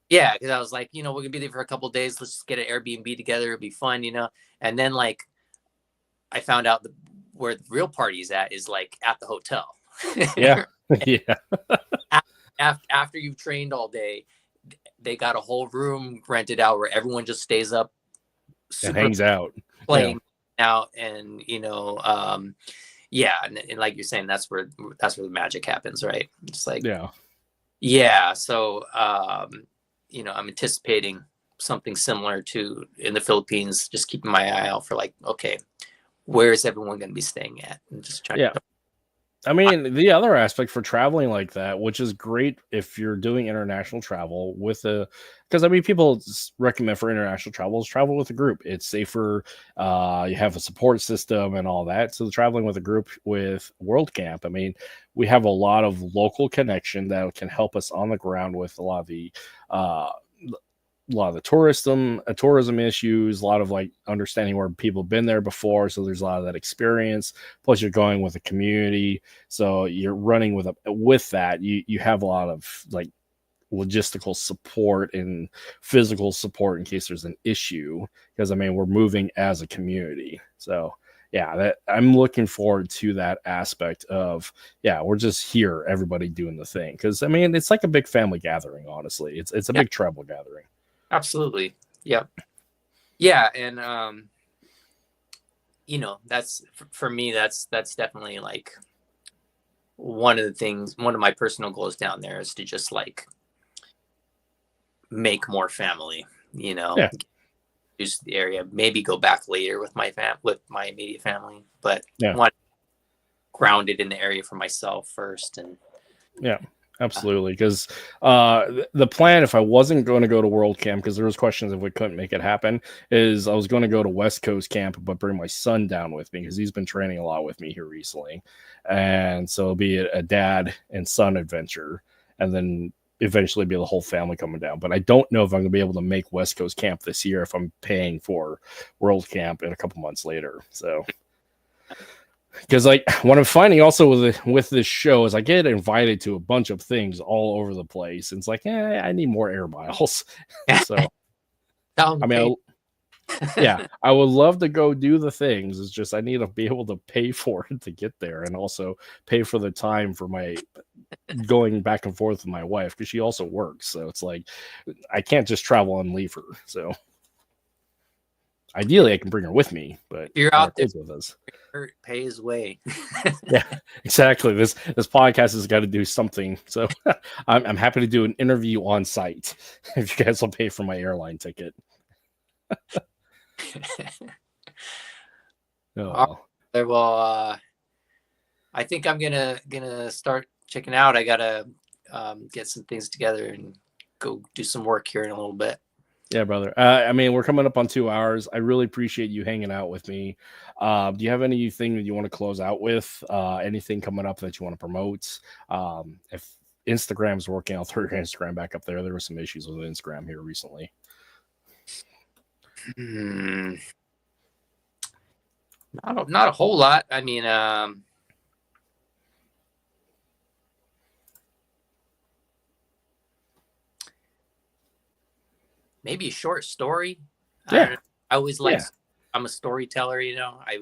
Yeah, because I was like, we're gonna be there for a couple of days. Let's just get an Airbnb together. It'll be fun. And then like I found out where the real party's at is like at the hotel. Yeah. Yeah. After you've trained all day, they got a whole room rented out where everyone just stays up, And super hangs out. Yeah. playing out, and yeah, and like you're saying, that's where the magic happens, right? It's like, Yeah. yeah. So I'm anticipating something similar to in the Philippines. Just keeping my eye out for like, okay, where is everyone going to be staying at, and just trying Yeah. to. I mean, the other aspect for traveling like that, which is great if you're doing international travel with because I mean, people recommend for international travel is travel with a group. It's safer. You have a support system and all that. So traveling with a group with World Camp, I mean, we have a lot of local connection that can help us on the ground with uh, a lot of the tourism issues, a lot of like understanding where people have been there before. So there's a lot of that experience. Plus, you're going with a community, so you're running with that. You have a lot of like logistical support and physical support in case there's an issue. Because I mean, we're moving as a community, so yeah, that I'm looking forward to that aspect of, yeah, we're just here, everybody doing the thing. Because I mean, it's like a big family gathering. Honestly, it's a Yeah, big tribal gathering. absolutely. Yep. Yeah, and that's for me. That's definitely like one of the things. One of my personal goals down there is to just like make more family. Yeah, Use the area. Maybe go back later with with my immediate family, but yeah, want grounded in the area for myself first. And yeah. Absolutely, because the plan, if I wasn't going to go to World Camp, because there was questions if we couldn't make it happen, is I was going to go to West Coast Camp, but bring my son down with me because he's been training a lot with me here recently, and so it'll be a dad and son adventure, and then eventually be the whole family coming down. But I don't know if I'm going to be able to make West Coast Camp this year if I'm paying for World Camp in a couple months later. So. Because like what I'm finding also with this show is I get invited to a bunch of things all over the place. And it's like, I need more air miles. So I mean, yeah, I would love to go do the things. It's just I need to be able to pay for it to get there, and also pay for the time for my going back and forth with my wife because she also works. So it's like I can't just travel and leave her. So ideally, I can bring her with me, but you're out there with us. Pay his way. Yeah, exactly. This podcast has got to do something. So I'm happy to do an interview on site if you guys will pay for my airline ticket. Oh, well, I think I'm gonna start checking out. I gotta get some things together and go do some work here in a little bit. Yeah, brother. I mean, we're coming up on 2 hours. I really appreciate you hanging out with me. Do you have anything that you want to close out with? Anything coming up that you want to promote? If Instagram's working, I'll throw your Instagram back up there. There were some issues with Instagram here recently. Not a whole lot. I mean, maybe a short story. Yeah. I always like. I'm a storyteller. I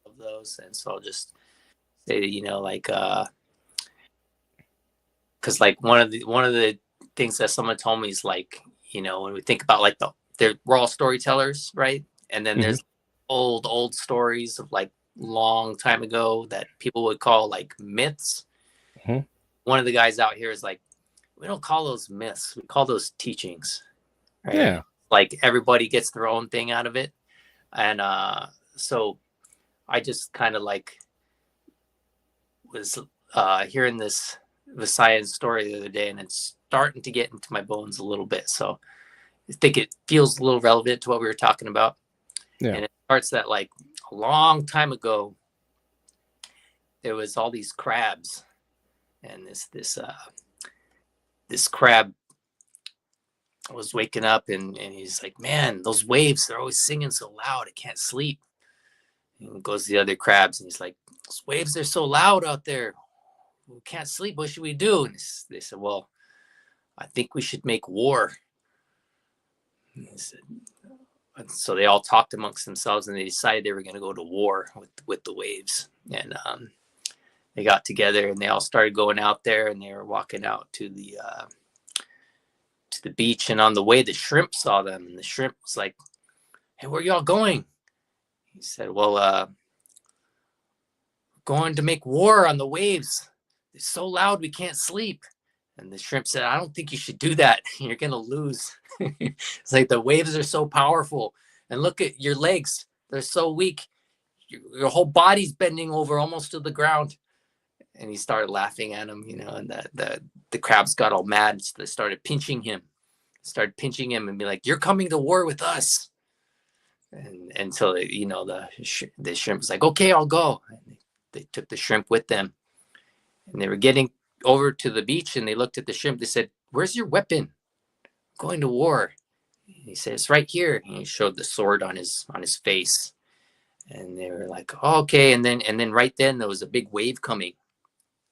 love those, and so I'll just say, like, because like one of the things that someone told me is like, when we think about like we're all storytellers, right? And then there's old stories of like long time ago that people would call like myths. One of the guys out here is like, we don't call those myths, we call those teachings, right? Yeah, like everybody gets their own thing out of it. And so I just kind of like was hearing this science story the other day, and it's starting to get into my bones a little bit. So I think it feels a little relevant to what we were talking about. Yeah. And it starts that like a long time ago, there was all these crabs, and this crab was waking up, and he's like, man, those waves, they're always singing so loud, I can't sleep. And goes to the other crabs, and he's like, those waves, they're so loud out there, we can't sleep, what should we do? And they said, well, I think we should make war. And so they all talked amongst themselves, and they decided they were going to go to war with the waves. And they got together, and they all started going out there, and they were walking out to the beach. And on the way, the shrimp saw them, and the shrimp was like, hey, where y'all going? He said, well, going to make war on the waves. It's so loud we can't sleep. And the shrimp said, I don't think you should do that. You're going to lose. It's like the waves are so powerful. And look at your legs. They're so weak. Your whole body's bending over almost to the ground. And he started laughing at him, and the crabs got all mad. So they started pinching him. And be like, you're coming to war with us. And so, the shrimp was like, okay, I'll go. And they took the shrimp with them. And they were getting over to the beach, and they looked at the shrimp. They said, where's your weapon? I'm going to war. And he said, it's right here. And he showed the sword on his face. And they were like, oh, okay. And then right then there was a big wave coming.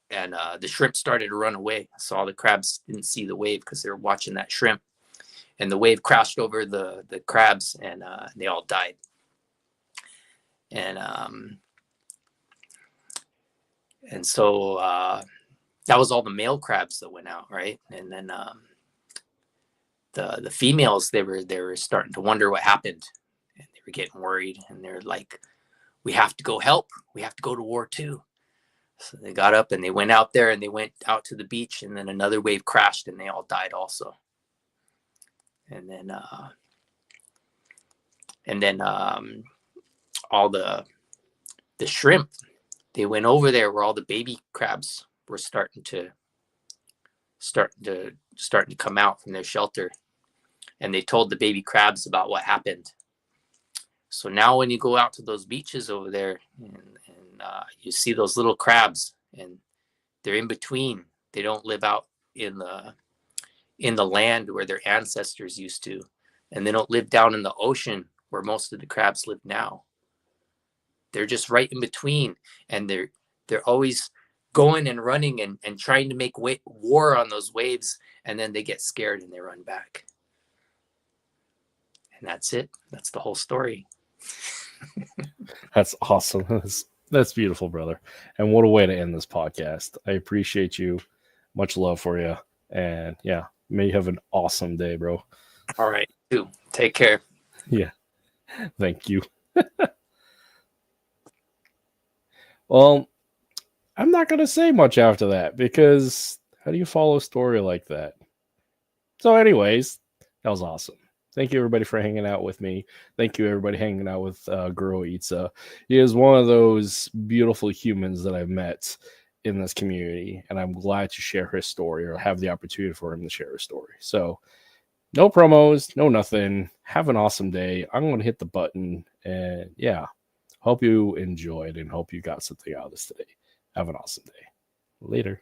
And the shrimp started to run away. So all the crabs didn't see the wave because they were watching that shrimp. And the wave crashed over the crabs, and they all died. and so that was all the male crabs that went out, right? And then the females, they were starting to wonder what happened, and they were getting worried, and they're like, we have to go help. We have to go to war too. So they got up and they went out there, and they went out to the beach, and then another wave crashed, and they all died also. And then all the shrimp, they went over there where all the baby crabs were starting to come out from their shelter, and they told the baby crabs about what happened. So now when you go out to those beaches over there, and you see those little crabs, and they're in between. They don't live out in the land where their ancestors used to, and they don't live down in the ocean where most of the crabs live now. They're just right in between, and they're always going and running and trying to make war on those waves, and then they get scared and they run back. And that's it. That's the whole story. That's awesome. That's beautiful, brother. And what a way to end this podcast. I appreciate you. Much love for you. And yeah, may you have an awesome day, bro. All right, too. Take care. Yeah. Thank you. Well, I'm not going to say much after that, because how do you follow a story like that? So anyways, that was awesome. Thank you, everybody, for hanging out with me. Thank you, everybody, hanging out with Guru Itsa. He is one of those beautiful humans that I've met in this community, and I'm glad to share his story, or have the opportunity for him to share his story. So no promos, no nothing. Have an awesome day. I'm going to hit the button, and yeah, hope you enjoyed and hope you got something out of this today. Have an awesome day. Later.